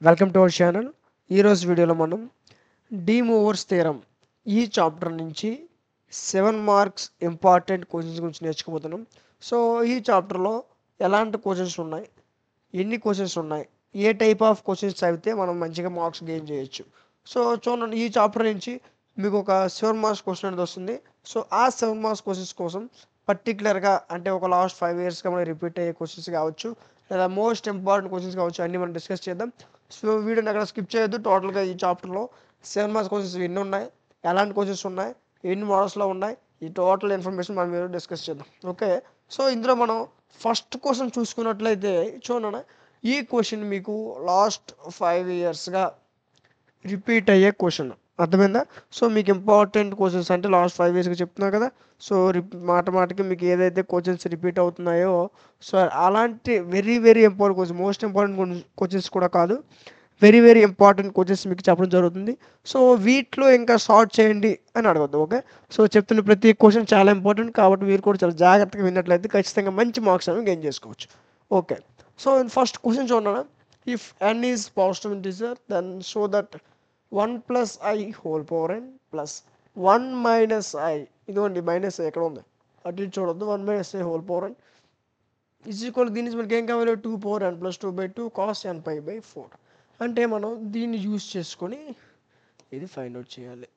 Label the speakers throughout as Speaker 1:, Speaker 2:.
Speaker 1: Welcome to our channel. ఈరోజు వీడియోలో మనం డి మూవర్స్ థియరం ఈ చాప్టర్ నుంచి 7 మార్క్స్ ఇంపార్టెంట్ క్వశ్చన్స్ గురించి నేర్చుకోబోతున్నాం. సో ఈ చాప్టర్లో ఎలాంటి క్వశ్చన్స్ ఉన్నాయి, ఎన్ని క్వశ్చన్స్ ఉన్నాయి, ఏ టైప్ ఆఫ్ క్వశ్చన్స్ చదివితే మనం మంచిగా మార్క్స్ గెయిన్ చేయొచ్చు. సో చూడండి, ఈ చాప్టర్ నుంచి మీకు ఒక 7 మార్క్స్ క్వశ్చన్ అనేది వస్తుంది. సో ఆ 7 మార్క్స్ క్వశ్చన్స్ కోసం పర్టికులర్గా అంటే ఒక లాస్ట్ 5 ఇయర్స్గా మనం రిపీట్ అయ్యే క్వశ్చన్స్ కావచ్చు, లేదా మోస్ట్ ఇంపార్టెంట్ క్వశ్చన్స్ కావచ్చు, అన్నీ మనం డిస్కస్ చేద్దాం. సో వీడియోని అక్కడ స్కిప్ చేయొద్దు. టోటల్గా ఈ చాప్టర్లో 7 మార్క్స్ క్వశ్చన్స్ ఎన్ని ఉన్నాయి, ఎలాంటి క్వశ్చన్స్ ఉన్నాయి, ఎన్ని మోడల్స్లో ఉన్నాయి, ఈ టోటల్ ఇన్ఫర్మేషన్ మనం మీరు డిస్కస్ చేద్దాం. ఓకే, సో ఇందులో మనం ఫస్ట్ క్వశ్చన్ చూసుకున్నట్లయితే చూడండి, ఈ క్వశ్చన్ మీకు లాస్ట్ 5 ఇయర్స్గా రిపీట్ అయ్యే క్వశ్చన్. అర్థమైందా? సో మీకు ఇంపార్టెంట్ క్వశ్చన్స్ అంటే లాస్ట్ 5 ఇయర్స్గా చెప్తున్నా కదా. సో మాటకి మీకు ఏదైతే క్వశ్చన్స్ రిపీట్ అవుతున్నాయో, సో అలాంటి very very important question, most important questions కూడా కాదు, వెరీ వెరీ ఇంపార్టెంట్ క్వశ్చన్స్ మీకు చెప్పడం జరుగుతుంది. సో వీటిలో ఇంకా షార్ట్ చేయండి అని అడగద్దు. ఓకే, సో చెప్తున్న ప్రతి క్వశ్చన్ చాలా ఇంపార్టెంట్ కాబట్టి మీరు కూడా చాలా జాగ్రత్తగా విన్నట్లయితే ఖచ్చితంగా మంచి మార్క్స్ అనేవి గెయిన్ చేసుకోవచ్చు. ఓకే, సో ఫస్ట్ క్వశ్చన్ చూడండి. If n is positive integer then show that 1 plus I whole power n plus 1 minus I, ఇదిగోండి మైనస్ ఎక్కడ ఉంది, అటు ఇటు చూడొద్దు, 1 minus I whole power n is equal, దీని నుంచి మనకి ఏం కావాలి, 2 power n plus 2/2 cos n pi by 4. అంటే మనం దీన్ని యూజ్ చేసుకొని ఇది ఫైండ్ అవుట్ చేయాలి.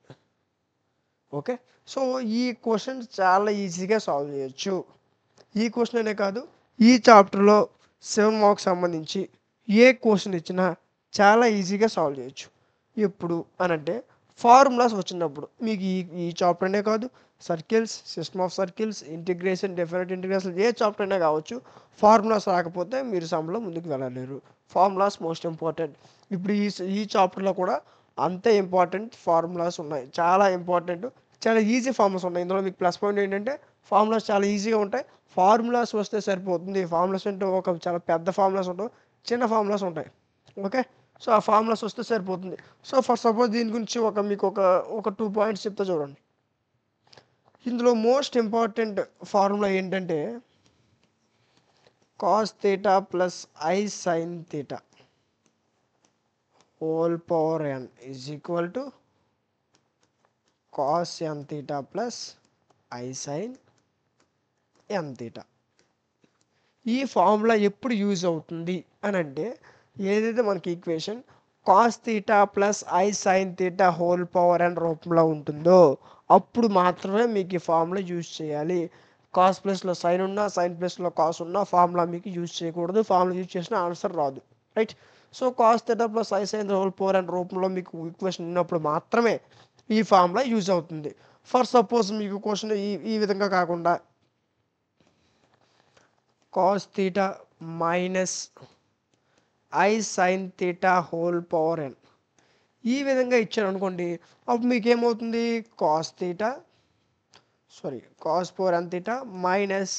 Speaker 1: ఓకే, సో ఈ క్వశ్చన్ చాలా ఈజీగా సాల్వ్ చేయొచ్చు. ఈ క్వశ్చన్ అనే కాదు, ఈ చాప్టర్లో 7 మార్క్స్ సంబంధించి ఏ క్వశ్చన్ ఇచ్చినా చాలా ఈజీగా సాల్వ్ చేయొచ్చు. ఎప్పుడు అని అంటే ఫార్ములాస్ వచ్చినప్పుడు. మీకు ఈ చాప్టర్ అనే కాదు, circles, system of circles, integration, definite integration, A chapter అయినా కావచ్చు, ఫార్ములాస్ రాకపోతే మీరు సమ్లో ముందుకు వెళ్ళలేరు. Formulas most important. ఇప్పుడు ఈ చాప్టర్లో కూడా అంతే ఇంపార్టెంట్ ఫార్ములాస్ ఉన్నాయి, చాలా ఇంపార్టెంట్, చాలా ఈజీ ఫార్ములాస్ ఉన్నాయి. ఇందులో మీకు ప్లస్ పాయింట్ ఏంటంటే ఫార్ములాస్ చాలా ఈజీగా ఉంటాయి. ఫార్ములాస్ వస్తే సరిపోతుంది. ఫార్ములాస్ అంటే ఒక చాలా పెద్ద ఫార్ములాస్ ఉండవు, చిన్న ఫార్ములాస్ ఉంటాయి. ఓకే, సో ఆ ఫార్ములాస్ వస్తే సరిపోతుంది. సో ఫర్ సపోజ్ దీని గురించి మీకు ఒక 2 పాయింట్స్ చెప్తా చూడండి. ఇందులో మోస్ట్ ఇంపార్టెంట్ ఫార్ములా ఏంటంటే cos theta plus i sine theta whole power n is equal to cos n theta plus i sine n theta. ఈ ఫార్ములా ఎప్పుడు యూజ్ అవుతుంది అని అంటే, ఏదైతే మనకి equation cos theta plus i sine theta whole power n రూపంలో ఉంటుందో అప్పుడు మాత్రమే మీకు ఈ ఫార్ములా యూజ్ చేయాలి. కాస్ ప్లస్లో సైన్ ఉన్నా, సైన్ ప్లస్లో కాస్ ఉన్నా ఫార్ములా మీకు యూజ్ చేయకూడదు. ఫార్ములా యూజ్ చేసిన ఆన్సర్ రాదు. Right, so cos theta plus i sine whole power n రూపంలో మీకు ఈక్వేషన్ ఉన్నప్పుడు మాత్రమే ఈ ఫార్ములా యూజ్ అవుతుంది. ఫర్ సపోజ్ మీకు క్వశ్చన్ ఈ విధంగా కాకుండా cos theta minus i sine theta whole power n ఈ విధంగా ఇచ్చారు అనుకోండి, అప్పుడు మీకు ఏమవుతుంది, cos power n theta minus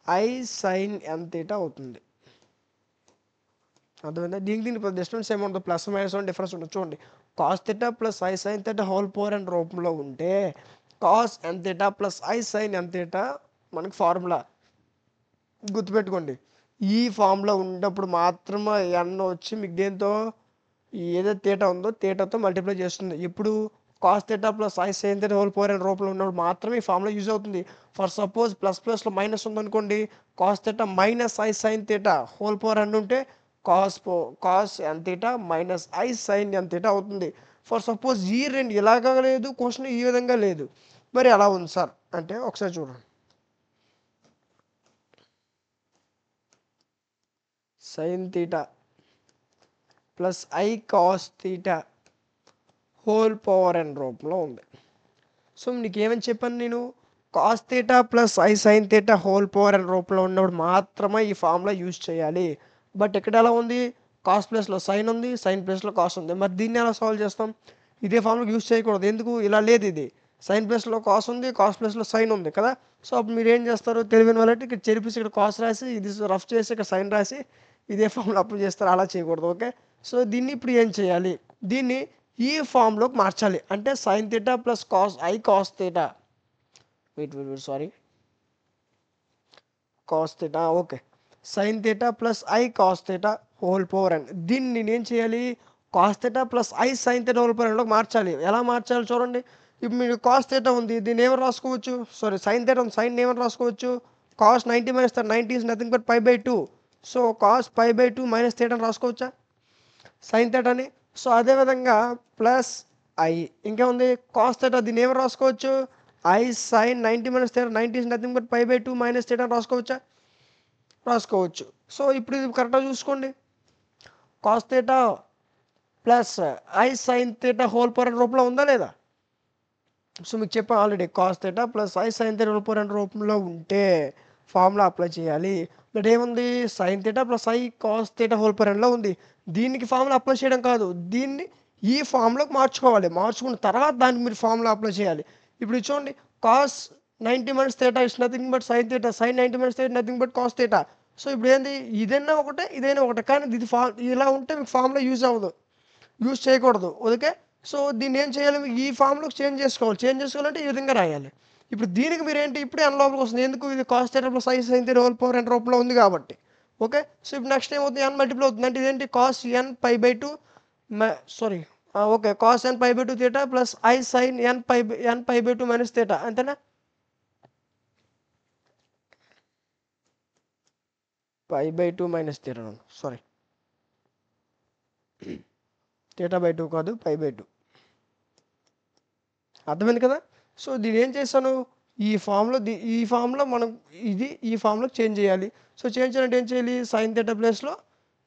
Speaker 1: i sine n theta అవుతుంది. అర్థమైందా? దీనికి డిస్టెన్స్ ఏముంటుంది, ప్లస్ మైనస్ డిఫరెన్స్ ఉంటుంది. చూడండి, cos theta plus i sine theta whole power n రూపంలో ఉంటే cos n theta plus i sine n theta మనకి ఫార్ములా గుర్తుపెట్టుకోండి. ఈ ఫామ్లో ఉన్నప్పుడు మాత్రమే n వచ్చి మీకు దేంతో, ఏదైతే థీటా ఉందో థీటాతో మల్టిప్లై చేస్తుంది. ఇప్పుడు cos theta plus i sine theta whole power n రూపంలో ఉన్నప్పుడు మాత్రమే ఈ ఫామ్లో యూజ్ అవుతుంది. ఫర్ సపోజ్ ప్లస్లో మైనస్ ఉందనుకోండి, cos theta minus i sine theta whole power n ఉంటే cos n theta minus i sine n theta అవుతుంది. ఫర్ సపోజ్ ఈ రెండు ఇలాగా లేదు, క్వశ్చన్ ఈ విధంగా లేదు, మరి ఎలా ఉంది సార్ అంటే ఒకసారి చూడండి. Sign theta plus i cos theta whole power n రూపంలో ఉంది. సో నీకు ఏమని చెప్పాను నేను, cos theta plus i sine theta whole power n రూపంలో ఉన్నప్పుడు మాత్రమే ఈ ఫార్ములా యూజ్ చేయాలి. బట్ ఇక్కడ ఎలా ఉంది, కాస్ ప్లస్లో సైన్ ఉంది, సైన్ ప్లస్లో కాస్ ఉంది. మరి దీన్ని ఎలా సాల్వ్ చేస్తాం, ఇదే ఫార్ములా యూజ్ చేయకూడదు. ఎందుకు, ఇలా లేదు, ఇది సైన్ ప్లస్లో కాస్ ఉంది, కాస్ ప్లస్లో సైన్ ఉంది కదా. సో అప్పుడు మీరు ఏం చేస్తారు, తెలివిన వాళ్ళకి ఇక్కడ చెరిపేసి ఇక్కడ కాస్ రాసి, ఇది రఫ్ చేసి ఇక్కడ సైన్ రాసి ఇదే ఫామ్లో అప్లై చేస్తారు. అలా చేయకూడదు. ఓకే, సో దీన్ని ఇప్పుడు ఏం చేయాలి, దీన్ని ఈ ఫామ్లోకి మార్చాలి. అంటే sine theta plus cos theta cos theta okay, sine theta plus i cos theta whole power n. దీన్ని నేనేం చేయాలి, cos theta plus i sine theta whole power nలోకి మార్చాలి. ఎలా మార్చాలి చూడండి. ఇప్పుడు మీరు కాస్ థీటా ఉంది, దీన్ని ఏమని రాసుకోవచ్చు, సారీ సైన్ థీటా ఉంది, సైన్ ఏమని రాసుకోవచ్చు, cos 90 minus 90 is nothing but π/2. So cos π/2 minus theta రాసుకోవచ్చా సైన్ థీటాని. సో అదేవిధంగా ప్లస్ ఐ ఇంకేముంది కాస్ థీటా, దీన్ని ఏమని రాసుకోవచ్చు, i sine 90 minus theta 90 is nothing but π/2 minus theta రాసుకోవచ్చా, రాసుకోవచ్చు. సో ఇప్పుడు ఇది కరెక్ట్గా చూసుకోండి, cos theta plus i sine theta whole power రూపంలో ఉందా లేదా. సో మీకు చెప్పాను already, cos theta plus i sine theta whole power రూపంలో ఉంటే ఫార్ములా అప్లై చేయాలి. బట్ ఏముంది, sign theta plus i cos theta whole power ఉంది. దీనికి ఫార్ములా అప్లై చేయడం కాదు, దీన్ని ఈ ఫార్ములాకి మార్చుకోవాలి. మార్చుకున్న తర్వాత దానికి మీరు ఫార్ములా అప్లై చేయాలి. ఇప్పుడు చూడండి, cos 90 minus theta is nothing but sine theta, sine 90 minus theta nothing but cos theta. So ఇప్పుడు ఏంది, ఇదైనా ఒకటే ఇదైనా ఒకటే, కానీ ఇది ఇలా ఉంటే మీకు ఫార్ములా యూజ్ అవ్వదు, యూజ్ చేయకూడదు. ఓకే, సో దీన్ని ఏం చేయాలి, మీకు ఈ ఫార్ములాకి చేంజ్ చేసుకోవాలంటే ఈ విధంగా రాయాలి. ఇప్పుడు దీనికి మీరు ఏంటి, ఇప్పుడే n లోపలికి వస్తుంది, ఎందుకు, ఇది cos theta plus i sine theta whole power n రూపంలో ఉంది కాబట్టి. ఓకే, సో ఇప్పుడు నెక్స్ట్ ఏమవుతుంది, n మల్టిప్లై అవుతుంది, అంటే ఇదేంటి cos n π/2 sorry okay cos n π/2 theta plus i sine n π/2 minus theta, అంతేనా. π/2 మైనస్ థీటా, సారీ θ/2 కాదు, π/2. అర్థమైంది కదా. సో దీన్ని ఏం చేశాను, ఈ ఫామ్లో మనం ఈ ఫామ్లోకి చేంజ్ చేయాలి. సో చేంజ్ చేయాలంటే ఏం చేయాలి, సైన్ థీటా ప్లేస్లో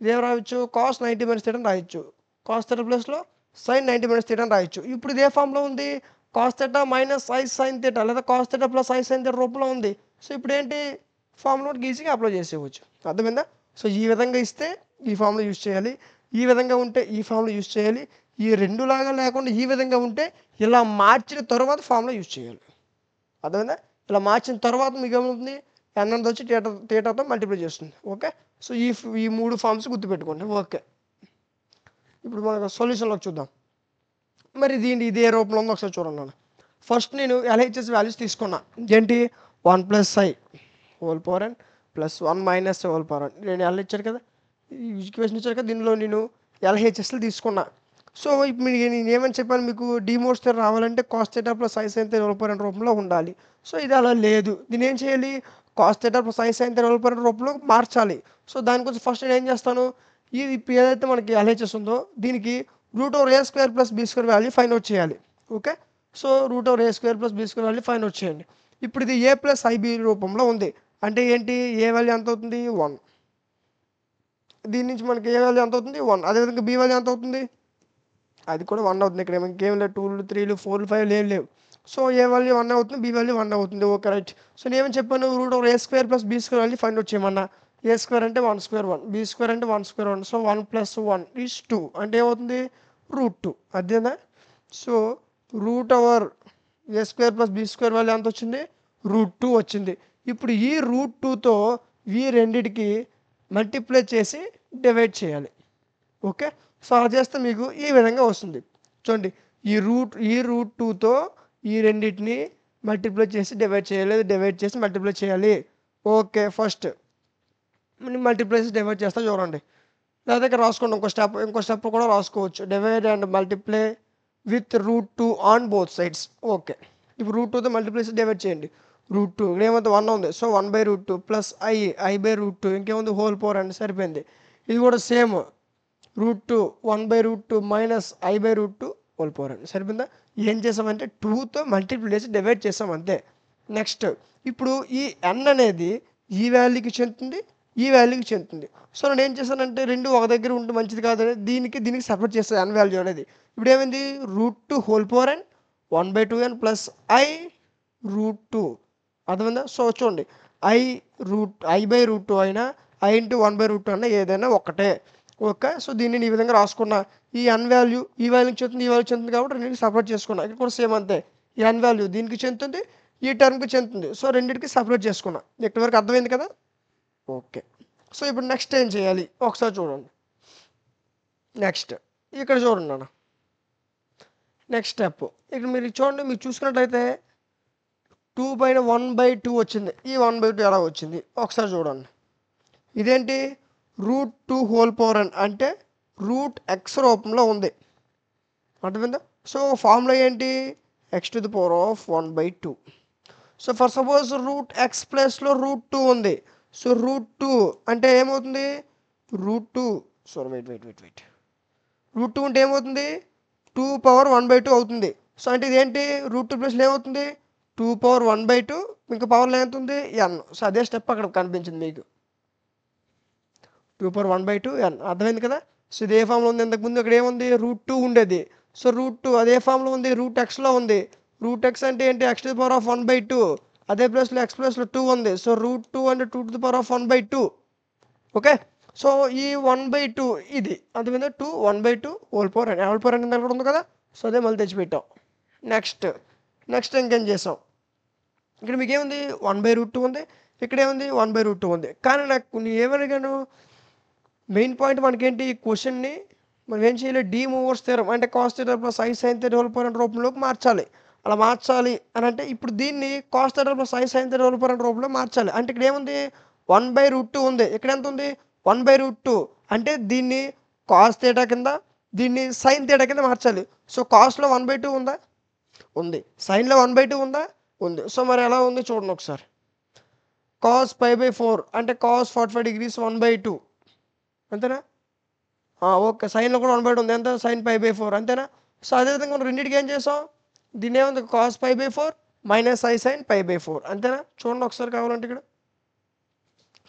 Speaker 1: ఇదేం రాయొచ్చు, కాస్ 90 మైనస్ థీటా రాయొచ్చు, కాస్ థీటా ప్లేస్లో సైన్ 90 మైనస్ థీటా రాయొచ్చు. ఇప్పుడు ఇదే ఫామ్లో ఉంది, cos theta minus i sine theta లేదా cos theta plus i sine theta రూపంలో ఉంది. సో ఇప్పుడు ఏంటి, ఫామ్లోకి ఈజీగా అప్లై చేసేయవచ్చు. అర్థమైందా. సో ఈ విధంగా ఇస్తే ఈ ఫామ్లో యూజ్ చేయాలి, ఈ విధంగా ఉంటే ఈ ఫామ్లో యూజ్ చేయాలి, ఈ రెండు లాగా లేకుండా ఈ విధంగా ఉంటే ఇలా మార్చిన తర్వాత ఫామ్లో యూజ్ చేయాలి. అర్థమైందా. ఇలా మార్చిన తర్వాత మీకు ఏమవుతుంది, n అనేది వచ్చి థీటాతో మల్టిప్లై చేస్తుంది. ఓకే, సో ఈ మూడు ఫామ్స్ గుర్తుపెట్టుకోండి. ఓకే, ఇప్పుడు మనకు సొల్యూషన్లోకి చూద్దాం. మరి ఇదే రూపంలో ఉందో ఒకసారి చూడండి. ఫస్ట్ నేను ఎల్హెచ్ఎస్ వాల్యూస్ తీసుకున్నా, ఏంటి 1 plus I whole power n plus 1 minus hole power n. నేను ఎల్ ఇచ్చారు కదా, ఈ ఈక్వేషన్ ఇచ్చారు కదా, దీనిలో నేను ఎల్హెచ్ఎస్లు తీసుకున్నా. సో ఇప్పుడు నేను ఏమని చెప్పాను మీకు, డిమోర్స్ థీటా రావాలంటే cos theta plus i sine theta whole power n రూపంలో ఉండాలి. సో ఇది అలా లేదు, దీన్ని ఏం చేయాలి, cos theta plus i sine theta whole power n రూపంలో మార్చాలి. సో దానికోసం ఫస్ట్ నేను ఏం చేస్తాను, ఇది ఏదైతే మనకి ఎల్హెచ్ఎస్ ఉందో దీనికి √a² plus b² value find out చేయాలి. Okay, so √a² plus b² value find out చేయండి. ఇప్పుడు ఇది a ప్లస్ ఐబి రూపంలో ఉంది, అంటే ఏంటి, ఏ వాల్యూ ఎంత అవుతుంది 1, దీని నుంచి మనకి ఏ వాల్యూ ఎంత అవుతుంది 1, అదేవిధంగా బి వాల్యూ ఎంత అవుతుంది, అది కూడా 1 అవుతుంది. ఇక్కడ ఇంకేం లేదు, 2, 3, 4, 5 లేవు. సో ఏ వాల్యూ 1 అవుతుంది, బి వాల్యూ 1 అవుతుంది. Okay right. సో నేనేమని చెప్పాను, √a² plus b² value find out చేయమన్నా. a² అంటే 1² 1, b² అంటే 1² 1. సో 1 ప్లస్ 1 ఈజ్ 2, అంటే ఏమవుతుంది √2. అదేనా. So √a² plus b² value ఎంత వచ్చింది, √2 వచ్చింది. ఇప్పుడు ఈ √2తో ఈ రెండిటికి మల్టిప్లై చేసి డివైడ్ చేయాలి. ఓకే, సో అలా చేస్తే మీకు ఈ విధంగా వస్తుంది. చూడండి, ఈ √2తో ఈ రెండింటిని మల్టిప్లై చేసి డివైడ్ చేయాలి, డివైడ్ చేసి మల్టిప్లై చేయాలి. ఓకే, ఫస్ట్ మల్టిప్లై చేసి డివైడ్ చేస్తా చూడండి, లేదా ఇక్కడ రాసుకోండి, ఇంకో స్టెప్ కూడా రాసుకోవచ్చు, divide and multiply with √2 on both sides. Okay, ఇప్పుడు √2తో మల్టిప్లై చేసి డివైడ్ చేయండి. √2 ఇక్కడ ఏమైతే 1 ఉంది, సో 1/√2 ప్లస్ i/√2 ఇంకేముంది హోల్ పవర్ అండి, సరిపోయింది. ఇది కూడా same √2 1/√2 minus i/√2 whole power అండి, సరిపోయిందా. ఏం చేసామంటే 2తో మల్టిప్లై చేసి డివైడ్ చేసాం అంతే. నెక్స్ట్ ఇప్పుడు ఈ n అనేది ఈ వాల్యూకి చెందుతుంది, ఈ వాల్యూకి చెందుతుంది. సో నేను ఏం చేశానంటే రెండు ఒక దగ్గర ఉంటే మంచిది కాదని దీనికి సపరేట్ చేస్తాను n వాల్యూ అనేది. ఇప్పుడు ఏమైంది, √2 whole power n 1/2n plus i√2. అర్థమైందా. సో చూడండి, i/√2 అయినా i × 1/√2 అయినా ఏదైనా ఒకటే. ఓకే, సో దీన్ని ఈ విధంగా రాసుకున్నా. ఈ n వాల్యూ ఈ వాల్యూకి చెందుతుంది, ఈ వాల్యూ చెందుతుంది కాబట్టి రెండింటికి సపరేట్ చేసుకున్నా. ఇక్కడ కూడా సేమ్ అంతే, ఈ n వాల్యూ దీనికి చెందుతుంది, ఈ టర్మ్కి చెందుతుంది. సో రెండింటికి సపరేట్ చేసుకున్నా. ఇక్కడ వరకు అర్థమైంది కదా. ఓకే, సో ఇప్పుడు నెక్స్ట్ ఏం చేయాలి ఒకసారి చూడండి. నెక్స్ట్ ఇక్కడ చూడండి అన్న, నెక్స్ట్ స్టెప్ ఇక్కడ మీరు చూడండి, మీరు చూసుకున్నట్లయితే 2 పైన 1/2 వచ్చింది, ఈ 1/2 ఎలా వచ్చింది ఒకసారి చూడండి. ఇదేంటి √2 హోల్ పవర్ n అంటే √x రూపంలో ఉంది. అర్థమైందా? సో ఫార్ములా ఏంటి? x⁴ so for suppose √x ప్లేస్లో √2 ఉంది. సో √2 అంటే ఏమవుతుంది? √2 √2 అంటే ఏమవుతుంది? 2⁻1/2 అవుతుంది. సో అంటే ఇదేంటి? √2 ప్లేస్లో ఏమవుతుంది? 2⁻1/2 ఇంకా పవర్లో ఏమవుతుంది? n. సో అదే స్టెప్ అక్కడ కనిపించింది మీకు. 2⁻1/2 n. అర్థమైంది కదా? సో ఇది ఏ ఫామ్లో ఉంది? ఇంతకుముందు ఇక్కడ ఏముంది? √2 ఉండేది. సో √2 అదే ఫామ్లో ఉంది, √xలో ఉంది. √x అంటే ఏంటి? x⁻1/2. అదే ప్లేస్లో x ప్లేస్లో 2 ఉంది. సో √2 అంటే 2⁻1/2. ఓకే. సో ఈ 1/2 ఇది అర్థమైందా? 2 1/2 whole power n. Whole power n దగ్గర ఉంది కదా? సో అదే మళ్ళీ తెచ్చిపెట్టాం. నెక్స్ట్ ఇంకేం చేసాం? ఇక్కడ మీకు ఏముంది? 1/√2 ఉంది. ఇక్కడ ఏముంది? 1/√2 ఉంది. కానీ నాకు నేను ఏమడిగాను? మెయిన్ పాయింట్ మనకేంటి? ఈ క్వశ్చన్ని మనం ఏం చేయాలి? డి మూవర్స్ థియరం అంటే cos θ + i sin θ whole power n రూపంలోకి మార్చాలి. అలా మార్చాలి అని అంటే ఇప్పుడు దీన్ని cos θ + i sin θ whole power n రూపంలో మార్చాలి. అంటే ఇక్కడ ఏముంది? 1/√2 ఉంది. ఇక్కడ ఎంత ఉంది? 1/√2 అంటే దీన్ని cos θ కింద, దీన్ని sin θ కింద మార్చాలి. సో కాస్లో 1/2 ఉందా? ఉంది. సైన్లో 1/2 ఉందా? ఉంది. సో మరి ఎలా ఉంది చూడండి ఒకసారి. cos π/4 అంటే cos 45 degrees 1/2 అంతేనా? ఓకే. సైన్లో కూడా 1/2 ఉంది. ఎంత? sin π/4 అంతేనా? సో అదేవిధంగా మనం రెండింటికి ఏం చేసాం? దీన్ని ఏముంది? cos π/4 - i sin π/4 అంతేనా? చూడండి ఒకసారి కావాలంటే ఇక్కడ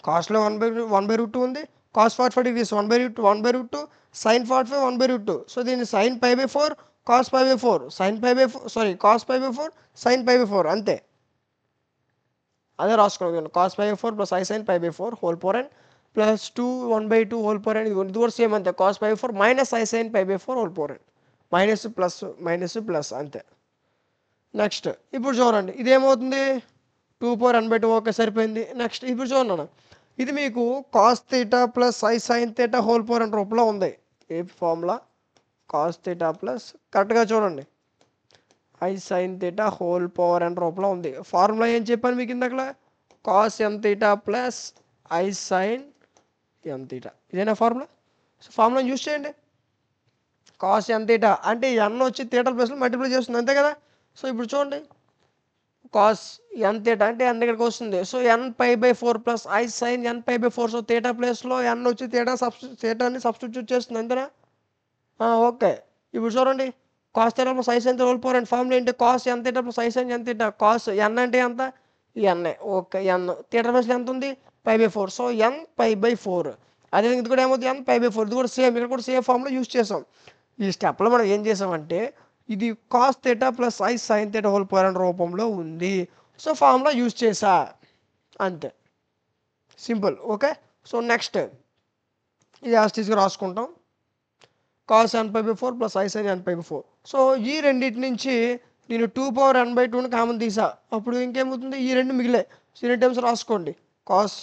Speaker 1: కాస్ట్లో 1/√2 ఉంది. cos 45 degrees 1/√2 sin 45 1/√2. సో దీన్ని sin π/4 cos π/4 sin π/4 cos π/4 sin π/4 అంతే. అదే రాసుకోండి. cos π/4 + i sin π/4 whole power n plus 2 1/2 whole power n. ఇది కూడా సేమ్ అంతే. cos π/4 - i sin π/4 whole power n. Minus plus అంతే. నెక్స్ట్ ఇప్పుడు చూడండి ఇదేమవుతుంది? 2⁻n/2 ఓకే సరిపోయింది. నెక్స్ట్ ఇప్పుడు చూడండి ఇది మీకు cos θ + i sin θ whole power n రూపంలో ఉంది. ఏ ఫార్ములా? cos θ ప్లస్ కరెక్ట్గా చూడండి i sin θ whole power n రూపంలో ఉంది. ఫార్ములా ఏం చెప్పాను మీకు ఇందాకలా? cos nθ plus i sin nθ. ఇదేనా ఫార్ములా? సో ఫార్ములా యూజ్ చేయండి. cos nθ అంటే n వచ్చి థీటా ప్లస్లో మల్టిప్లై చేస్తుంది అంతే కదా? సో ఇప్పుడు చూడండి cos nθ అంటే n దగ్గరికి వస్తుంది. So n π/4 plus i sin n π/4. So theta ప్లేస్లో n వచ్చి థీటాని సబ్స్టిట్యూట్ చేస్తుంది అంతేనా? ఓకే. ఇప్పుడు చూడండి cos θ + i sin θ whole power n formula ఏంటి? cos nθ + i sin nθ. cos n అంటే ఎంత? n. ఓకే n థీటా ప్లేస్లో ఎంత ఉంది? π/4. So n π/4. అదేవిధంగా ఇది కూడా ఏమవుతుంది? n π/4. ఇది కూడా సేమ్. ఇక్కడ కూడా సేమ్ ఫార్ములా యూజ్ చేసాం. ఈ స్టెప్లో మనం ఏం చేసామంటే ఇది cos θ + i sin θ whole power n రూపంలో ఉంది. సో ఫార్ములా యూజ్ చేసా అంతే. సింపుల్. ఓకే. సో నెక్స్ట్ ఇది యాస్టీస్గా రాసుకుంటాం. cos n π/4 + i sin n π/4. So ఈ రెండింటి నుంచి నేను 2⁻n/2ని కామన్ తీసా. అప్పుడు ఇంకేమవుతుంది? ఈ రెండు మిగిలే. సో ఈ టైమ్స్ రాసుకోండి. cos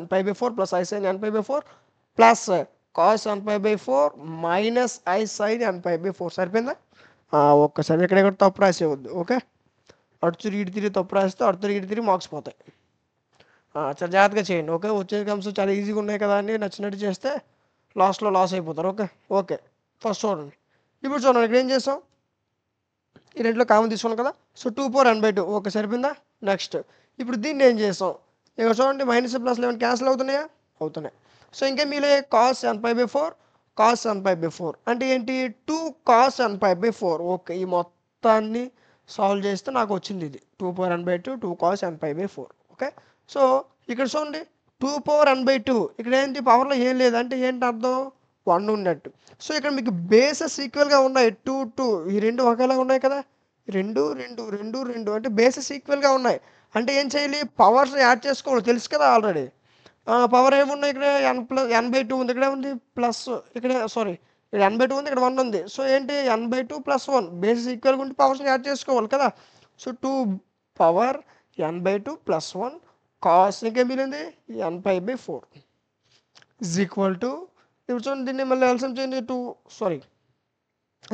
Speaker 1: n π/4 + i sin n π/4 plus cos n π/4 minus i sin n π/4 సరిపోయిందా? ఒక్కసారి ఎక్కడెక్కడ తప్పు రాసేవద్దు. ఓకే. అటు తిరిగి ఇటు తిరిగి తప్పు రాస్తే అటు తిరిగి ఇటు తిరిగి మార్క్స్ పోతాయి. చాలా జాగ్రత్తగా చేయండి. ఓకే. వచ్చే ఎగ్జామ్స్ చాలా ఈజీగా ఉన్నాయి కదా అని నచ్చినట్టు చేస్తే లాస్ట్లో లాస్ అయిపోతారు. ఓకే. ఫస్ట్ చూడండి. ఇప్పుడు చూడండి ఇక్కడ ఏం చేసాం? ఈ రెండులో కామన్ తీసుకున్నాం కదా? సో 2⁻n/2 ఓకే సరిపోయిందా? నెక్స్ట్ ఇప్పుడు దీన్ని ఏం చేసాం? ఇక్కడ చూడండి మైనస్ ప్లస్ 11 క్యాన్సిల్ అవుతున్నాయా? అవుతున్నాయి. సో ఇంకా మీలే cos n π/4 cos n π/4 అంటే ఏంటి? 2 cos n π/4. ఓకే. ఈ మొత్తాన్ని సాల్వ్ చేస్తే నాకు వచ్చింది ఇది 2⁻n/2 2 cos n π/4. Okay. So ఇక్కడ చూడండి 2⁻n/2 ఇక్కడ ఏంటి? పవర్లో ఏం లేదు అంటే ఏంటి అర్థం? 1 ఉన్నట్టు. సో ఇక్కడ మీకు బేసెస్ ఈక్వల్గా ఉన్నాయి. 2 2 ఈ రెండు ఒకేలాగా ఉన్నాయి కదా? 2 2 2 2 అంటే బేసెస్ ఈక్వల్గా ఉన్నాయి. అంటే ఏం చేయాలి? పవర్స్ యాడ్ చేసుకోవాలి. తెలుసు కదా ఆల్రెడీ. పవర్ ఏమున్నాయి? ఇక్కడ n/2 ఉంది. ఇక్కడ ఉంది ప్లస్ ఇక్కడ ఇక్కడ n/2 ఉంది. ఇక్కడ 1 ఉంది. సో ఏంటి? n/2 + 1 బేసెస్ ఈక్వల్గా ఉంటే పవర్స్ని యాడ్ చేసుకోవాలి కదా? సో 2 పవర్ n/2 + 1 cos ఇంకేం మిగిలింది? n π/4 ఈజ్ ఈక్వల్ టు ఇప్పుడు చూడండి దీన్ని మళ్ళీ ఎల్సిఎం చేయండి.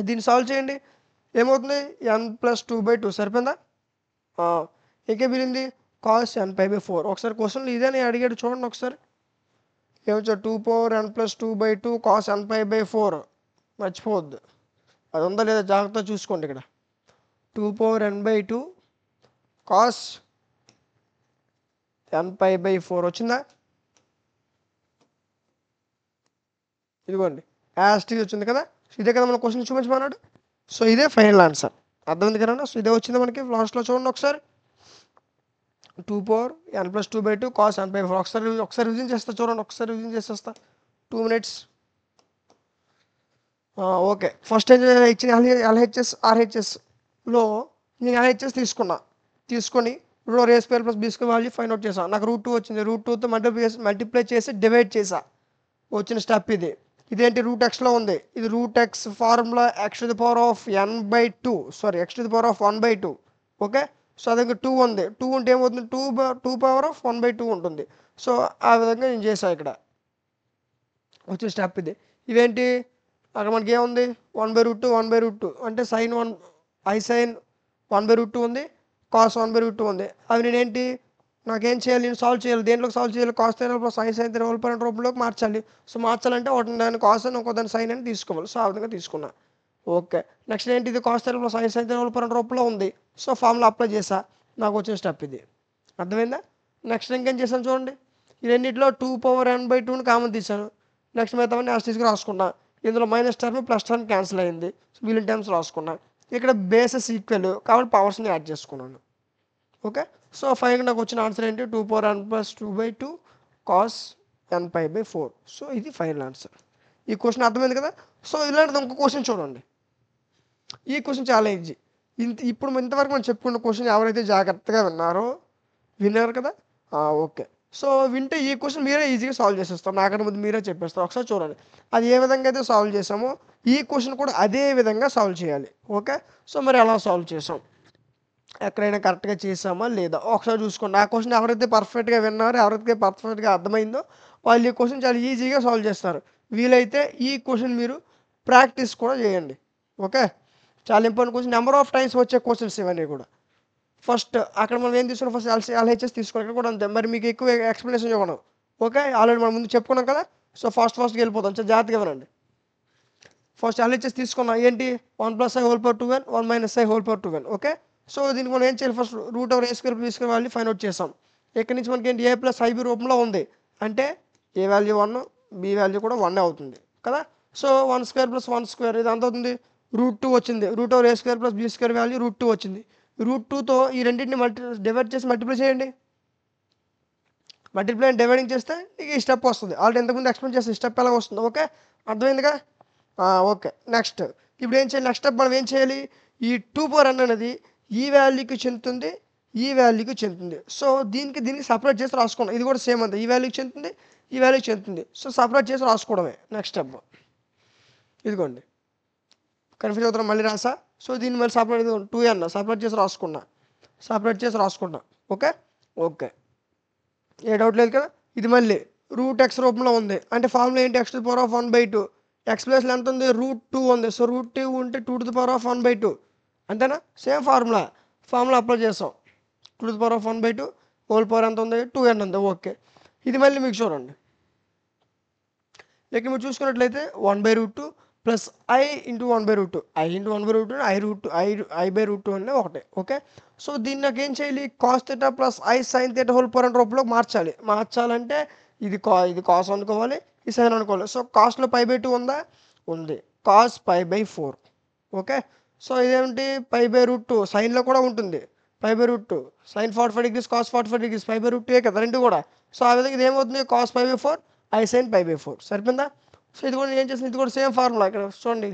Speaker 1: దీన్ని సాల్వ్ చేయండి. ఏమవుతుంది? n + 2/2 సరిపోయిందా? ఇంకేం మిగిలింది? cos n π/4. ఒకసారి క్వశ్చన్లు ఇదే నేను అడిగాడు చూడండి ఒకసారి. ఏమొచ్చా 2n+2/2 cos nπ/4 మర్చిపోవద్దు, అది ఉందా లేదా జాగ్రత్తగా చూసుకోండి. ఇక్కడ 2n/2 cos nπ/4 వచ్చిందా? ఇదిగోండి యాస్టీ వచ్చింది కదా. ఇదే కదా మన క్వశ్చన్ చూపించమన్నాడు. సో ఇదే ఫైనల్ ఆన్సర్, అర్థమైంది కదా. సో ఇదే వచ్చింది మనకి. లాస్ట్లో చూడండి ఒకసారి, 2n+2/2 cos nπ/4. ఒకసారి రివిజన్ చేస్తా చూడండి, ఒకసారి రివిజన్ చేసేస్తా 2 minutes. ఓకే, ఫస్ట్ ఏం ఇచ్చిన ఎల్హెచ్ఎస్ ఆర్హెచ్ఎస్లో నేను ఎల్హెచ్ఎస్ తీసుకొని root a square plus b square value find out చేశాను. నాకు √2 వచ్చింది. √2తో మల్టిప్లై చేసి డివైడ్ చేసా. వచ్చిన స్టెప్ ఇదేంటి √x ఉంది. ఇది √x formula x⁴n/2 sorry x⁴1/2. Okay, so అదే 2 ఉంది. 2 ఉంటే ఏమవుతుంది, 2^1/2 ఉంటుంది. సో ఆ విధంగా నేను చేశాను. ఇక్కడ వచ్చిన స్టెప్ ఇవేంటి, అక్కడ మనకి ఏముంది 1/√2 అంటే sin 1/√2 ఉంది, cos 1/√2 ఉంది. అవి నేనేంటి, నాకేం చేయాలి, నేను సాల్వ్ చేయాలి. దేంట్లోకి సాల్వ్ చేయాలి, cos θ + sin θ రూపంలోకి మార్చాలి. సో మార్చాలంటే ఒకటి దాన్ని కాస్ అని ఇంకో దాన్ని సైన్ అని తీసుకోవాలి. సో ఆ విధంగా తీసుకున్నా. ఓకే, నెక్స్ట్ ఏంటి, ఇది cos θ + sin θ రూపంలో ఉంది. సో ఫార్ములా అప్లై చేసా, నాకు వచ్చిన స్టెప్ అర్థమైందా. నెక్స్ట్ ఇంకేం చేశాను చూడండి, ఈ రెండింటిలో 2n/2ని కామన్ తీసాను. నెక్స్ట్ మిగతావన్నీ తీసుకుని రాసుకున్నా. ఇందులో minus term plus term cancel అయింది. వీళ్ళ టర్మ్స్ రాసుకున్నా. ఇక్కడ బేసెస్ ఈక్వల్ కాబట్టి పవర్స్ని యాడ్ చేసుకున్నాను. ఓకే, సో ఫైనల్గా నాకు వచ్చిన ఆన్సర్ ఏంటి, 2n+2/2 cos nπ/4. సో ఇది ఫైనల్ ఆన్సర్. ఈ క్వశ్చన్ అర్థమైంది కదా. సో ఇలాంటిది ఇంకో క్వశ్చన్ చూడండి. ఈ క్వశ్చన్ చాలా ఈజీ. ఇప్పుడు ఇంతవరకు మనం చెప్పుకున్న క్వశ్చన్ ఎవరైతే జాగ్రత్తగా విన్నారు కదా. ఓకే, సో వింటే ఈ క్వశ్చన్ మీరే ఈజీగా సాల్వ్ చేసేస్తారు. నాకన్నా ముందు మీరే చెప్పేస్తారు. ఒకసారి చూడండి, అది ఏ విధంగా అయితే సాల్వ్ చేసామో ఈ క్వశ్చన్ కూడా అదే విధంగా సాల్వ్ చేయాలి. ఓకే, సో మరి ఎలా సాల్వ్ చేసాం, ఎక్కడైనా కరెక్ట్గా చేసామా లేదా ఒకసారి చూసుకోండి. ఆ క్వశ్చన్ ఎవరైతే పర్ఫెక్ట్గా విన్నారో, ఎవరైతే పర్ఫెక్ట్గా అర్థమైందో వాళ్ళు ఈ క్వశ్చన్ చాలా ఈజీగా సాల్వ్ చేస్తారు. వీలైతే ఈ క్వశ్చన్ మీరు ప్రాక్టీస్ కూడా చేయండి. ఓకే, చాలా important question, number of times వచ్చే క్వశ్చన్స్ ఇవన్నీ కూడా. ఫస్ట్ అక్కడ మనం ఏం తీసుకున్నాం, ఫస్ట్ ఎల్హెచ్ఎస్ తీసుకోవాలి. ఇక్కడ కూడా అంతే. మరి మీకు ఎక్కువ ఎక్స్ప్లెనేషన్ ఇవ్వను. ఓకే, ఆల్రెడీ మనం ముందు చెప్పుకున్నాం కదా. సో ఫాస్ట్గా వెళ్ళిపోతాం, చాలా జాగ్రత్తగా వినండి. ఫస్ట్ ఎల్హెచ్ఎస్ తీసుకున్నాం ఏంటి, 1+i² 1 - i². ఓకే, సో దీనికి మనం ఏం చేయాలి, first √a² value find out చేసాం. ఇక్కడ నుంచి మనకి ఏంటి, a+ib రూపంలో ఉంది. అంటే ఏ వాల్యూ 1, బి వాల్యూ కూడా 1 అవుతుంది కదా. సో 1² + 1² ఇది ఎంత అవుతుంది, √2 వచ్చింది. √a² + b² వాల్యూ √2 వచ్చింది. √2తో ఈ రెండింటిని డివైడ్ చేసి మల్టిప్లై చేయండి. మల్టిప్లై అండ్ డివైడింగ్ చేస్తే నీకు ఈ స్టెప్ వస్తుంది. ఆల్రెడీ ఇంతకుముందు ఎక్స్ప్లెయిన్ చేస్తే ఈ స్టెప్ ఎలా వస్తుంది. ఓకే, అర్థమైందిగా. ఓకే, నెక్స్ట్ ఇప్పుడు ఏం చేయాలి, నెక్స్ట్ స్టెప్ మనం ఏం చేయాలి, ఈ 2n అనేది ఈ వాల్యూకి చెందుతుంది, ఈ వాల్యూకి చెందుతుంది. సో దీనికి సపరేట్ చేసి రాసుకోండి. ఇది కూడా సేమ్ అంతే, ఈ వాల్యూకి చెందుతుంది, ఈ వాల్యూకి చెందుతుంది. సో సపరేట్ చేసి రాసుకోవడమే నెక్స్ట్ స్టెప్. ఇదిగోండి, కన్ఫ్యూజ్ అవుతాం, మళ్ళీ రాసా. సో దీన్ని మళ్ళీ సపరేట్ 2n సపరేట్ చేసి రాసుకున్నా. ఓకే, ఏ డౌట్ లేదు కదా. ఇది మళ్ళీ √x రూపంలో ఉంది. అంటే ఫార్ములా ఏంటి, x⁴1/2. x ప్లేస్లో ఎంత ఉంది, √2 ఉంది. సో √2 ఉంటే 2⁴1/2 అంతేనా. సేమ్ ఫార్ములా అప్లై చేసాం. 2⁴1/2 హోల్ పవర్ ఎంత ఉంది, 2n ఉంది. ఓకే, ఇది మళ్ళీ మీకు చూడండి, ఇక్కడ మీరు చూసుకున్నట్లయితే 1/√2 ప్లస్ i × 1/√2 i/√2 అంటే ఒకటే. ఓకే, సో దీన్ని నాకు ఏం చేయాలి, cos θ + i sin θ whole power రూపంలోకి మార్చాలంటే ఇది కాస్ అనుకోవాలి, ఈ సైన్ అనుకోవాలి. సో కాస్ట్లో π/2 ఉందా, ఉంది. cos π/4. ఓకే, సో ఇదేంటి π/√2 సైన్లో కూడా ఉంటుంది. π/√2 sin 45° cos 45° π/√2 కదా రెండు కూడా. సో ఆ విధంగా ఇది ఏమవుతుంది, cos π/4 i sin π/4. సరిపోయిందా. సో ఇది కూడా ఏం చేసింది, ఇది కూడా సేమ్ ఫార్ములా. ఇక్కడ చూడండి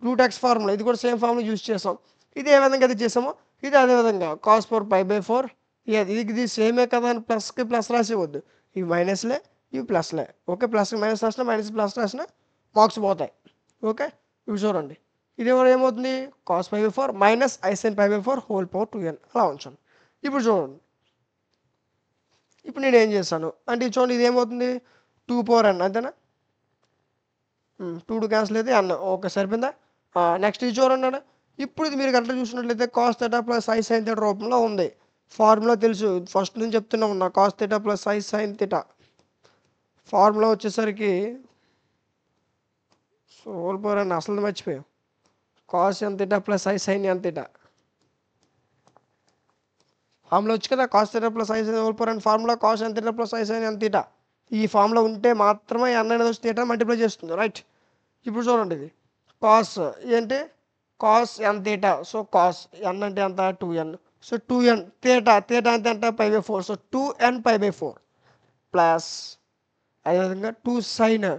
Speaker 1: √x ఫార్ములా, ఇది కూడా సేమ్ ఫార్ములా యూజ్ చేసాం. ఇది ఏ విధంగా అయితే చేసామో ఇది అదే విధంగా cos 4 π/4. ఇది సేమే కదా అని ప్లస్కి ప్లస్ రాసి వద్దు, ఇవి మైనస్లే ఇవి ప్లస్లే. ఓకే, ప్లస్కి మైనస్ రాసిన మైనస్ ప్లస్ రాసిన మార్క్స్ పోతాయి. ఓకే, ఇవి చూడండి, ఇది కూడా ఏమవుతుంది, cos π/4 minus i sin π/4 whole power 2n అలా ఉంచాను. ఇప్పుడు చూడండి, ఇప్పుడు నేను ఏం చేశాను అంటే ఇది చూడండి, ఇది ఏమవుతుంది 2n అంతేనా. 2 క్యాన్సిల్ అయితే n. ఓకే, సరిపోయిందా. నెక్స్ట్ ఇది చూడండి, ఇప్పుడు ఇది మీరు కరెక్ట్గా చూసినట్లయితే cos θ + i sin θ రూపంలో ఉంది. ఫార్ములా తెలుసు, ఫస్ట్ నుంచి చెప్తున్నా ఉన్నా, cos θ + i sin θ ఫార్ములా వచ్చేసరికి హోల్ పవర్ అని అసలు మర్చిపోయాం. Cos n theta plus i sine n theta formula వచ్చి కదా, cos theta plus i sine whole power and formula cos n theta plus i sine n theta. ఈ formula ఉంటే మాత్రమే ఎన్ అనేది వచ్చి తీటా మల్టిప్లై చేస్తుంది, రైట్. ఇప్పుడు చూడండి, ఇది కాస్ ఏంటి, cos n theta. So cos n అంటే ఎంత, 2n. So 2n theta, theta అంటే ఎంత, π/4. సో 2n π/4 ప్లస్ అదేవిధంగా 2 సైన్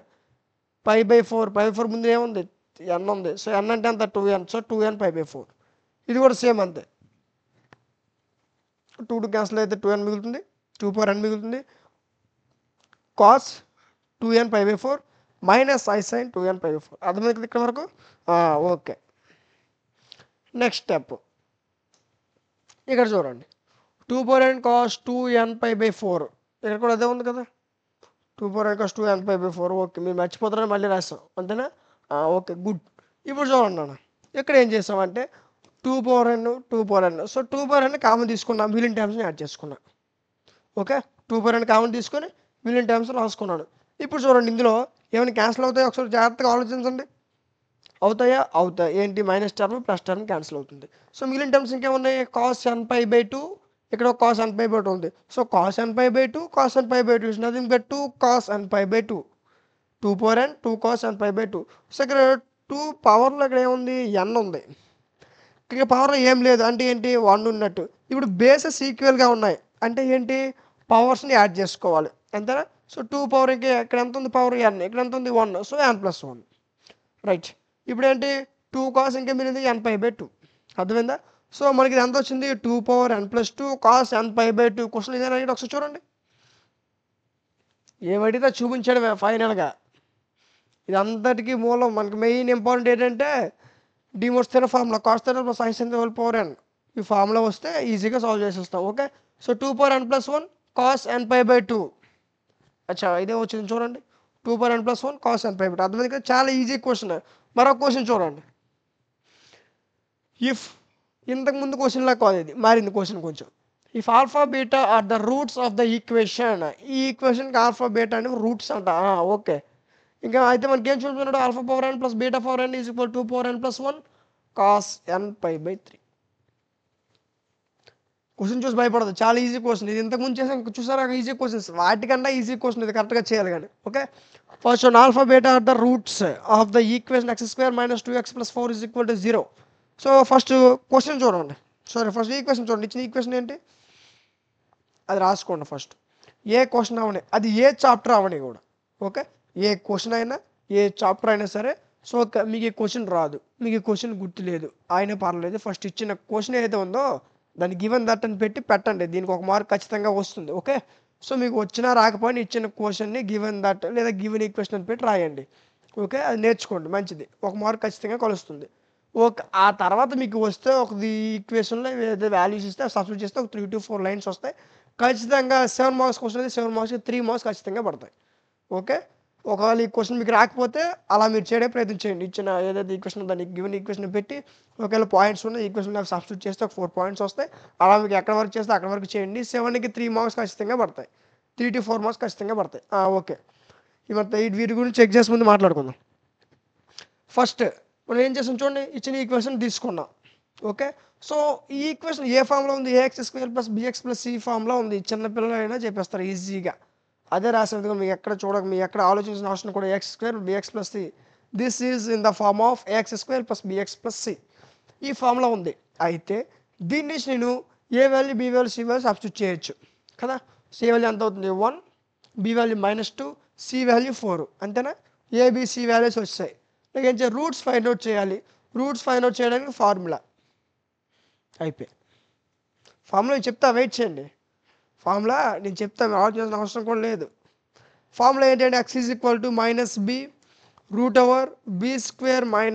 Speaker 1: π/4. π/4 ముందు ఏముంది, ఎన్ ఉంది. సో ఎన్ అంటే ఎంత, 2n. So 2n π/4. ఇది కూడా సేమ్ అంతే. 2 క్యాన్సిల్ అయితే 2n మిగులుతుంది, 2n మిగులుతుంది. Cos 2n π/4 minus i sine 2n π/4. అర్థమైంది ఇక్కడ వరకు? ఓకే. నెక్స్ట్ స్టెప్ ఇక్కడ చూడండి, 2n కాస్ 2n π/4. ఇక్కడ కూడా అదే ఉంది కదా, 2n కాస్ 2n π/4. ఓకే, మీరు మర్చిపోతారని మళ్ళీ రాస్తాం, అంతేనా? Okay, good. ఇప్పుడు చూడండి అన్న, ఇక్కడ ఏం చేసామంటే 2n. సో 2n కామన్ తీసుకున్నాం, మిగిలిన టైమ్స్ని యాడ్ చేసుకున్నా. ఓకే, 2n కామన్ తీసుకొని మిగిలిన టైమ్స్ రాసుకున్నాను. ఇప్పుడు చూడండి, ఇందులో ఏమైనా క్యాన్సిల్ అవుతాయో ఒకసారి జాగ్రత్తగా ఆలోచించండి. అవుతాయా? అవుతాయి. ఏంటి, minus term plus term cancel అవుతుంది. సో మిగిలిన టర్మ్స్ ఇంకేమున్నాయి, కాస్ nπ/2, ఇక్కడ కాస్ nπ/2 ఉంది. So cos nπ/2, cos nπ/2 is nothing but 2 cos nπ/2. 2n 2 cos nπ/2. So ఇక్కడ 2 పవర్లో ఇక్కడ ఏముంది, n ఉంది. ఇక్కడ పవర్లో ఏం లేదు అంటే ఏంటి, 1 ఉన్నట్టు. ఇప్పుడు బేసెస్ ఈక్వల్గా ఉన్నాయి అంటే ఏంటి, పవర్స్ని యాడ్ చేసుకోవాలి, అంతేనా? సో 2 పవర్ ఇక్కడ ఎంత ఉంది, పవర్ n, ఇక్కడ ఎంత ఉంది, 1. So n+1, right. ఇప్పుడు ఏంటి, 2 కాస్ ఇంకా మిగిలింది nπ/2. అర్థమైందా? సో మనకి ఇది ఎంత వచ్చింది, 2n+2 కాస్ nπ/2. క్వశ్చన్ ఇదేనా అడిగితే ఒకసారి చూడండి, ఏమడిగితే చూపించడమే ఫైనల్గా. ఇది అంతటికీ మూలం. మనకి మెయిన్ ఇంపార్టెంట్ ఏంటంటే de Moivre's theorem formula cos theta plus i sine whole power n. ఈ ఫార్ములా వస్తే ఈజీగా సాల్వ్ చేసేస్తాం. ఓకే, సో 2n+1 కాస్ nπ/2. అచ్చా, ఇదే వచ్చింది చూడండి, 2n+1 కాస్ nπ/2. అర్థమైంది కదా, చాలా ఈజీ క్వశ్చన్. మరొక క్వశ్చన్ చూడండి, ఇఫ్ ఇంతకుముందు క్వశ్చన్లా కాదు, ఇది మారింది క్వశ్చన్ కొంచెం. If alpha beta are the roots of the equation. ఈ ఈక్వేషన్కి ఆల్ఫా బీటా అనేవి రూట్స్ అంట. ఓకే, ఇంకా అయితే మనకి ఏం చూస్తున్నాడు, alpha power n plus beta power n is equal 2n+1 cos nπ/3. Question చూసి భయపడదు, చాలా ఈజీ క్వశ్చన్. ఇది ఇంతకుముందు చేసాం చూసారా, ఈజీ క్వశ్చన్స్. వాటికన్నా ఈజీ క్వశ్చన్ ఇది, కరెక్ట్గా చేయాలి కానీ. Okay, first one, alpha beta are the roots of the equation x² - 2x + 4 = 0. So first question చూడండి, ఫస్ట్ ఈక్వేషన్ చూడండి. ఇచ్చిన ఈక్వేషన్ ఏంటి అది రాసుకోండి ఫస్ట్. ఏ క్వశ్చన్ అవని, అది ఏ చాప్టర్ అవని కూడా. ఓకే, ఏ క్వశ్చన్ అయినా, ఏ చాప్టర్ అయినా సరే. సో మీకు ఈ క్వశ్చన్ రాదు, మీకు ఈ క్వశ్చన్ గుర్తులేదు, అయినా పర్లేదు. ఫస్ట్ ఇచ్చిన క్వశ్చన్ ఏదైతే ఉందో దాన్ని గివెన్ దట్ అని పెట్టి పెట్టండి, దీనికి ఒక మార్క్ ఖచ్చితంగా వస్తుంది. ఓకే, సో మీకు వచ్చినా రాకపోయినా ఇచ్చిన క్వశ్చన్ని గివెన్ దట్ లేదా గివెన్ ఈక్వేషన్ అని పెట్టి రాయండి. ఓకే, అది నేర్చుకోండి, మంచిది, ఒక మార్క్ ఖచ్చితంగా కలుస్తుంది. ఓకే, ఆ తర్వాత మీకు వస్తే ఒక ఈక్వేషన్లో ఏదైతే వాల్యూస్ ఇస్తే సబ్స్టిట్యూట్ చేస్తే ఒక 3 to 4 లైన్స్ వస్తాయి. ఖచ్చితంగా 7 మార్క్స్ క్వశ్చన్ అయితే 7 మార్క్స్కి 3 మార్క్స్ ఖచ్చితంగా పడతాయి. ఓకే, ఒకవేళ ఈ క్వశ్చన్ మీకు రాకపోతే అలా మీరు చేయడే ప్రయత్నం చేయండి. ఇచ్చిన ఏదైతే ఈక్వేషన్ దాన్ని గివెన్ ఈక్వేషన్ పెట్టి ఒకవేళ పాయింట్స్ ఉన్నాయి ఈక్వేషన్ సబ్స్టిట్యూట్ చేస్తే ఒక 4 పాయింట్స్ వస్తాయి. అలా మీకు ఎక్కడ వరకు చేస్తే అక్కడ వరకు చేయండి. 7కి 3 మార్క్స్ ఖచ్చితంగా పడతాయి, 3 to 4 మార్క్స్ ఖచ్చితంగా పడతాయి. ఓకే, ఇవంతా వీటి గురించి చెక్ చేసే ముందు మాట్లాడుకుందాం. ఫస్ట్ మనం ఏం చేస్తాం చూడండి, ఇచ్చిన ఈక్వేషన్ తీసుకున్నాం. ఓకే, సో ఈ ఈక్వేషన్ ఏ ఫామ్లో ఉంది, ax² + bx + c ఫామ్లో ఉంది. చిన్నపిల్లలు అయినా చెప్పేస్తారు ఈజీగా. అదే రాసేది, మీకు ఎక్కడ మీకు ఎక్కడ ఆలోచించిన అవసరం కూడా, x² bx + c. This is in the form of ax² + bx + c. ఈ ఫామ్లో ఉంది. అయితే దీని నుంచి నేను a value, b value, c value substitute చేయొచ్చు కదా. సి వాల్యూ ఎంత అవుతుంది, 1, బి వాల్యూ -2, సి వాల్యూ 4, అంతేనా. ఏబిసి వాల్యూస్ వచ్చాయి. నాకు ఏం చేయాలి, రూట్స్ ఫైండ్ అవుట్ చేయాలి. రూట్స్ ఫైండ్ అవుట్ చేయడానికి ఫార్ములా అయిపోయి. ఫార్ములా చెప్తా, వెయిట్ చేయండి. ఫార్ములా నేను చెప్తాను, ఆలోచించాల్సిన అవసరం కూడా లేదు. ఫార్ములా ఏంటంటే x = -b √b²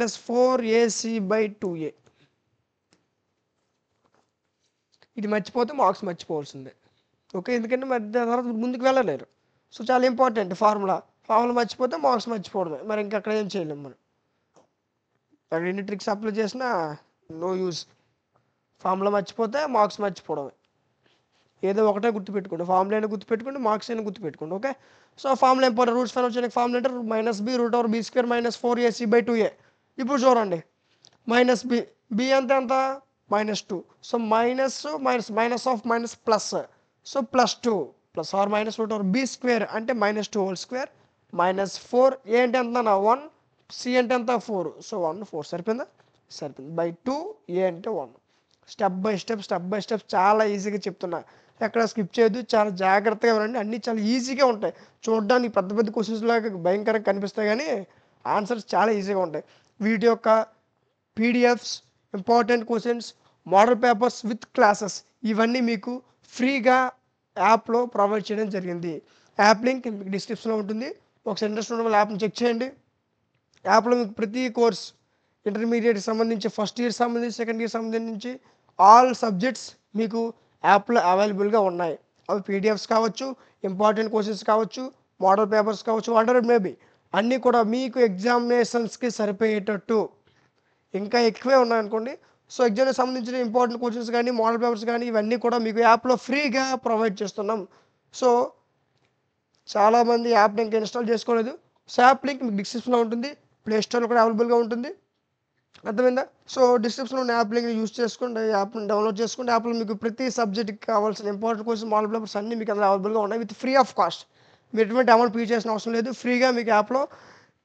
Speaker 1: - 4ac/2a. ఇది మర్చిపోతే మార్క్స్ మర్చిపోవాల్సిందే. ఓకే, ఎందుకంటే మరి దాని తర్వాత ముందుకు వెళ్ళలేరు. సో చాలా ఇంపార్టెంట్ ఫార్ములా మర్చిపోతే మార్క్స్ మర్చిపోవడమే, మరి ఇంకా అక్కడ ఏం చేయలేము మనం. అక్కడ ఎన్ని ట్రిక్స్ అప్లై చేసినా నో యూజ్. ఫార్ములా మర్చిపోతే మార్క్స్ మర్చిపోవడమే. ఏదో ఒకటే గుర్తుపెట్టుకోండి, ఫార్ములా అయినా గుర్తుపెట్టుకోండి, మార్క్స్ అయినా గుర్తుపెట్టుకోండి. Okay, so formula important. Roots fine వచ్చే ఫార్ములా అంటే -b√b²-4ac/2a. ఇప్పుడు చూడండి, మైనస్ బి, బి అంటే ఎంత -2. So minus minus minus of minus plus, so +2 +(-√b²) అంటే -2² -4. ఏ అంటే ఎంత 1, సి అంటే ఎంత 4. సో 1 4 సరిపోయిందా? సరిపోయింది. /2 ఏ అంటే 1. స్టెప్ బై స్టెప్ చాలా ఈజీగా చెప్తున్నా, ఎక్కడ స్కిప్ చేయొద్దు, చాలా జాగ్రత్తగా వినండి. అన్నీ చాలా ఈజీగా ఉంటాయి. చూడడానికి పెద్ద పెద్ద క్వశ్చన్స్ లాగా భయంకరంగా కనిపిస్తాయి, కానీ ఆన్సర్స్ చాలా ఈజీగా ఉంటాయి. వీటి యొక్క PDFs, important questions, model papers with classes ఇవన్నీ మీకు ఫ్రీగా యాప్లో ప్రొవైడ్ చేయడం జరిగింది. యాప్ లింక్ మీకు డిస్క్రిప్షన్లో ఉంటుంది. ఒకసారి ఇంట్రెస్ట్ ఉన్న వాళ్ళు యాప్ని చెక్ చేయండి. యాప్లో మీకు ప్రతి కోర్స్, ఇంటర్మీడియట్కి సంబంధించి, ఫస్ట్ ఇయర్ సంబంధించి, సెకండ్ ఇయర్ సంబంధించి ఆల్ సబ్జెక్ట్స్ మీకు యాప్లో అవైలబుల్గా ఉన్నాయి. అవి పీడిఎఫ్స్ కావచ్చు, ఇంపార్టెంట్ క్వశ్చన్స్ కావచ్చు, మోడల్ పేపర్స్ కావచ్చు, వాటర్ ఇట్ మేబీ అన్నీ కూడా మీకు ఎగ్జామినేషన్స్కి సరిపోయేటట్టు ఇంకా ఎక్కువే ఉన్నాయనుకోండి. సో ఎగ్జామ్కి సంబంధించిన ఇంపార్టెంట్ క్వశ్చన్స్ కానీ, మోడల్ పేపర్స్ కానీ ఇవన్నీ కూడా మీకు యాప్లో ఫ్రీగా ప్రొవైడ్ చేస్తున్నాం. సో చాలామంది యాప్ లింక్ ఇన్స్టాల్ చేసుకోలేదు. సో యాప్ లింక్ మీకు డిస్క్రిప్షన్లో ఉంటుంది, ప్లే స్టోర్లో కూడా అవైలబుల్గా ఉంటుంది. అర్థమైందా? సో డిస్క్రిప్షన్లో ఉన్న యాప్ లింక్ యూస్ చేసుకోండి, యాప్ని డౌన్లోడ్ చేసుకోండి. యాప్లో మీకు ప్రతి సబ్జెక్ట్కి కావాల్సిన ఇంపార్టెంట్ క్వశ్చన్, మోడల్ పేపర్స్ అన్నీ మీకు అందులో అవైలబుల్గా ఉన్నాయి విత్ ఫ్రీ ఆఫ్ కాస్ట్. మీరు ఎటువంటి అమౌంట్ పే చేసిన అవసరం లేదు, ఫ్రీగా మీకు యాప్లో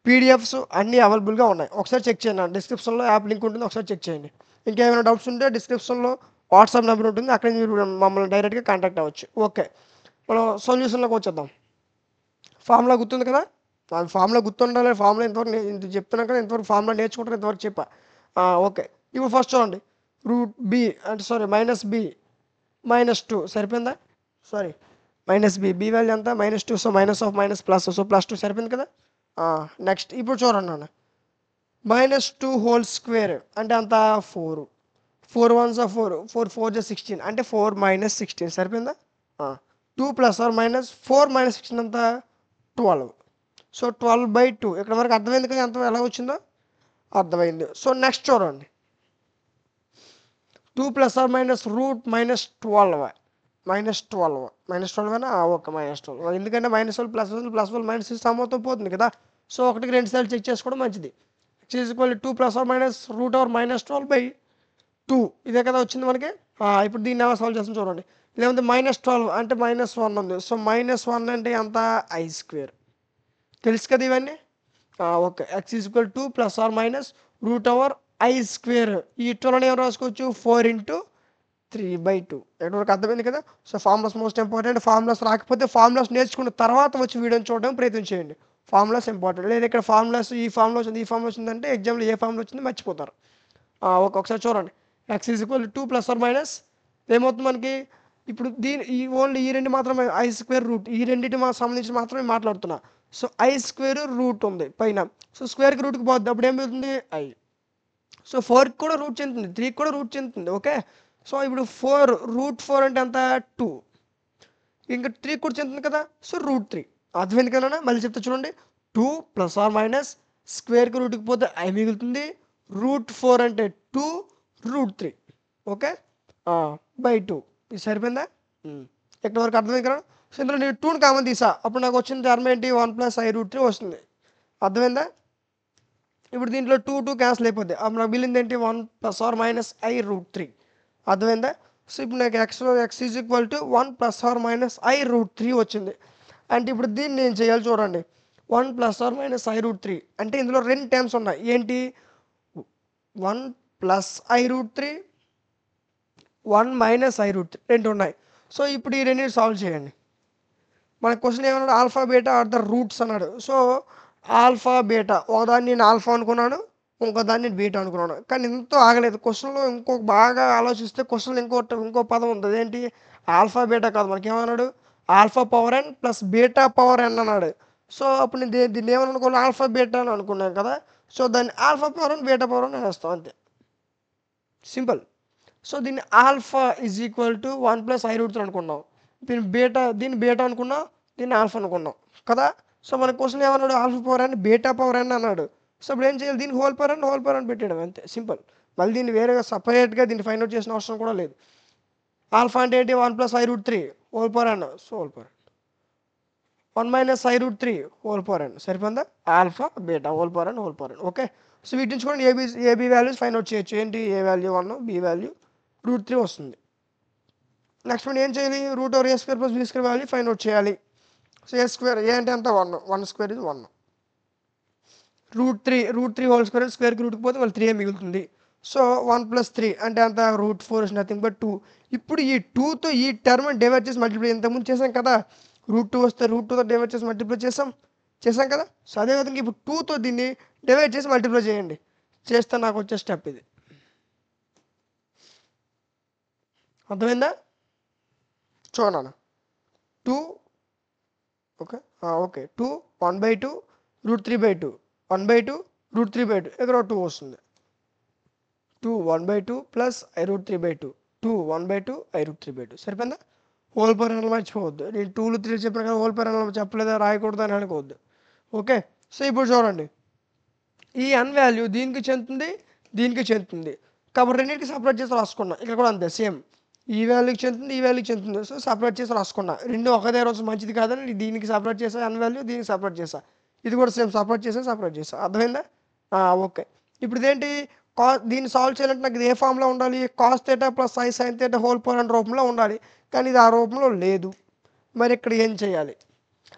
Speaker 1: పీడిఎఫ్స్ అన్నీ అవైలబుల్గా ఉన్నాయి. ఒకసారి చెక్ చేయండి, డిస్క్రిప్షన్లో యాప్ లింక్ ఉంటుంది, ఒకసారి చెక్ చేయండి. ఇంకేమైనా డౌట్స్ ఉంటే డిస్క్రిప్షన్లో వాట్సాప్ నెంబర్ ఉంటుంది, అక్కడ మీరు మమ్మల్ని డైరెక్ట్గా కాంటాక్ట్ అవ్వచ్చు. ఓకే, మనం సొల్యూషన్లోకి వచ్చేద్దాం. ఫార్ములా గుర్తుంది కదా? ఫార్ములా గుర్తుండాలి. ఫార్ములా ఇంతవరకు ఇంత చెప్తున్నాను కదా, ఇంతవరకు ఫార్ములా నేర్చుకుంటారు, ఇంతవరకు చెప్పా. ఓకే, ఇప్పుడు ఫస్ట్ చూడండి, √b అంటే -b -2 సరిపోయిందా? సారీ, -b వాల్యూ ఎంత -2. So minus of minus plus, so +2 సరిపోయింది కదా? నెక్స్ట్ ఇప్పుడు చూడండి నాన్న, -2² అంటే అంత 4, 4 1s 4, 4 4s 16 అంటే 4 - 16 సరిపోయిందా? 2 ± 4 - 16 అంతా 12. సో 12/2 ఇక్కడ వరకు అర్థమైంది కదా, ఎంత ఎలా వచ్చిందో అర్థమైంది. సో నెక్స్ట్ చూడండి, 2 ± √-12 -12 ఓకే, -12 ఎందుకంటే -12 +12 మైనస్ సమతో పోతుంది కదా. సో ఒకటికి 2 సార్లు చెక్ చేసుకోవడం మంచిది. x = 2 ± √/-12/2 ఇదే కదా వచ్చింది మనకి. ఇప్పుడు దీన్ని ఎలా సాల్వ్ చేస్తాం చూడండి. ఇదేమంటే -12 అంటే -1 ఉంది. సో -1 అంటే ఎంత i², తెలుసు కదా ఇవన్నీ. Okay, x = 2 ± √/i². ఈ 12 ఏం రాసుకోవచ్చు, 4 × 3/2. ఎక్కడి వరకు అర్థమైంది కదా. So formulas most important. Formulas రాకపోతే ఫార్ములాస్ నేర్చుకున్న తర్వాత వచ్చి వీడియోని చూడడానికి ప్రయత్నం చేయండి. Formulas important. లేదా ఇక్కడ ఫార్ములాస్ ఈ ఫార్ములా వచ్చింది, ఈ ఫార్ములా వచ్చిందంటే ఎగ్జామ్లో ఏ ఫార్ములా వచ్చిందో మర్చిపోతారు. ఒకసారి చూడండి, x = 2 ± ఏమవుతుంది మనకి. ఇప్పుడు ఈ ఓన్లీ ఈ రెండు మాత్రమే i², ఈ రెండింటి సంబంధించి మాత్రమే మాట్లాడుతున్నా. సో i² ఉంది పైన, సో స్క్వేర్కి రూట్కి పోద్ది, అప్పుడు ఏమవుతుంది i. సో 4కి కూడా రూట్ చెందుతుంది, 3కి కూడా రూట్ చెందుతుంది. ఓకే, సో ఇప్పుడు 4 √4 అంటే ఎంత 2, ఇంకా 3 కూడా చెందుతుంది కదా, సో √3. అర్థమైంది కదా. మళ్ళీ చెప్తా చూడండి, 2 ± స్క్వేర్కి రూట్కి పోతే i మిగులుతుంది, √4 అంటే 2 √3. ఓకే, /2 ఇది సరిపోయిందా? ఎక్కడి వరకు అర్థమైంది కదా. సో ఇందులో నేను 2ని కామన్ తీసా, అప్పుడు నాకు వచ్చిన టర్మ్ ఏంటి 1 + i√3 వస్తుంది. అర్థమైందా? ఇప్పుడు దీంట్లో 2 2 క్యాన్సిల్ అయిపోద్ది, అప్పుడు నాకు మిగిలింది ఏంటి 1 ± i√3. అర్థమైందా? సో ఇప్పుడు నాకు x = 1 ± i√3 వచ్చింది. అంటే ఇప్పుడు దీన్ని నేను చేయాలి చూడండి, 1 ± i√3 అంటే ఇందులో 2 టర్మ్స్ ఉన్నాయి. ఏంటి 1 + i√3, 1 - i√3 రెండు ఉన్నాయి. సో ఇప్పుడు ఈ రెండింటిని సాల్వ్ చేయండి. మన క్వశ్చన్ ఏమన్నాడు, alpha beta are the roots అన్నాడు. సో ఆల్ఫా బీటా, ఒకదాన్ని నేను ఆల్ఫా అనుకున్నాను, ఇంకో దాన్ని నేను బీటా అనుకున్నాను. కానీ ఇంతో ఆగలేదు, క్వశ్చన్లో ఇంకొక బాగా ఆలోచిస్తే క్వశ్చన్లో ఇంకో పదం ఉంది. అదేంటి ఆల్ఫా బీటా కాదు, మనకి ఏమన్నాడు alpha power n + beta power n అన్నాడు. సో అప్పుడు నేను దీన్ని ఏమని అనుకోవాలి, ఆల్ఫా బీటా అని అనుకున్నాను కదా. సో దాన్ని alpha power n beta power n వేస్తాం అంతే, సింపుల్. సో దీన్ని ఆల్ఫా = 1 + i√3 అనుకున్నాం, దీన్ని బీటా అనుకున్నాం, దీన్ని ఆల్ఫా అనుకున్నాం కదా. సో మన క్వశ్చన్ ఏమన్నాడు, alpha power n beta power n అన్నాడు. సో ఇప్పుడు ఏం చేయాలి, దీన్ని హోల్ పవర్ n పెట్టేయడం అంతే, సింపుల్. మళ్ళీ దీన్ని వేరేగా సపరేట్గా దీన్ని ఫైండ్ అవుట్ చేసిన అవసరం కూడా లేదు. ఆల్ఫా అంటే ఏంటి 1 + i√3 whole power n so whole power 1 - i√3 whole power n సరిపోయిందా alpha beta whole power n okay. So వీటి నుంచి కూడా ఏబీ వాల్యూస్ ఫైండ్ అవుట్ చేయొచ్చు. ఏంటి ఏ వాల్యూ 1 బి వాల్యూ √3 వస్తుంది. నెక్స్ట్ మనం ఏం చేయాలి √a² + b² value find out చేయాలి. సో a² అంటే ఎంత 1 is 1 √3 హోల్ స్క్వేర్కి రూట్కి పోతే మళ్ళీ 3 మిగులుతుంది. సో 1 + 3 అంటే అంత √4 ఇస్ నథింగ్ బట్ 2. ఇప్పుడు ఈ 2తో ఈ టర్మ్ డివైడ్ చేసి మల్టిప్లై ఇంతకుముందు చేసాం కదా. √2 వస్తే √2తో డివైడ్ చేసి మల్టిప్లై చేసాం కదా. సో అదేవిధంగా ఇప్పుడు 2తో దీన్ని డివైడ్ చేసి మల్టిప్లై చేయండి. చేస్తే నాకు వచ్చే స్టెప్ ఇది. అర్థమైందా చూడనా 2 ఓకే 2 1/2 √3/2 1/2 √3/2 ఇక్కడ 2 వస్తుంది. 2 1/2 + i√3/2 2 1/2 i√3/2 సరిపోయిందా. హోల్ పవర్ n మర్చిపోవద్దు. నేను 2లు 3 చెప్పిన కదా హోల్ పవర్ n చెప్పలేదా రాయకూడదు అని అనుకోవద్దు. ఓకే. సో ఇప్పుడు చూడండి ఈ n వాల్యూ దీనికి చెందుతుంది కాబట్టి రెండింటికి సపరేట్ చేసి రాసుకున్నా. ఇక్కడ కూడా అంతే సేమ్ ఈ వాల్యూకి చెందుతుంది సో సపరేట్ చేసి రాసుకున్నా. రెండు ఒకదే రోజు మంచిది కాదని దీనికి సపరేట్ చేసా n వాల్యూ దీనికి సపరేట్ చేసా. ఇది కూడా సేమ్ సపరేట్ చేసా అర్థమైందా. ఓకే. ఇప్పుడు ఇదేంటి దీన్ని సాల్వ్ చేయాలంటే నాకు ఇది ఏ ఫామ్లో ఉండాలి cos θ + i sin θ whole power n రూపంలో ఉండాలి. కానీ ఇది ఆ రూపంలో లేదు. మరి ఇక్కడ ఏం చేయాలి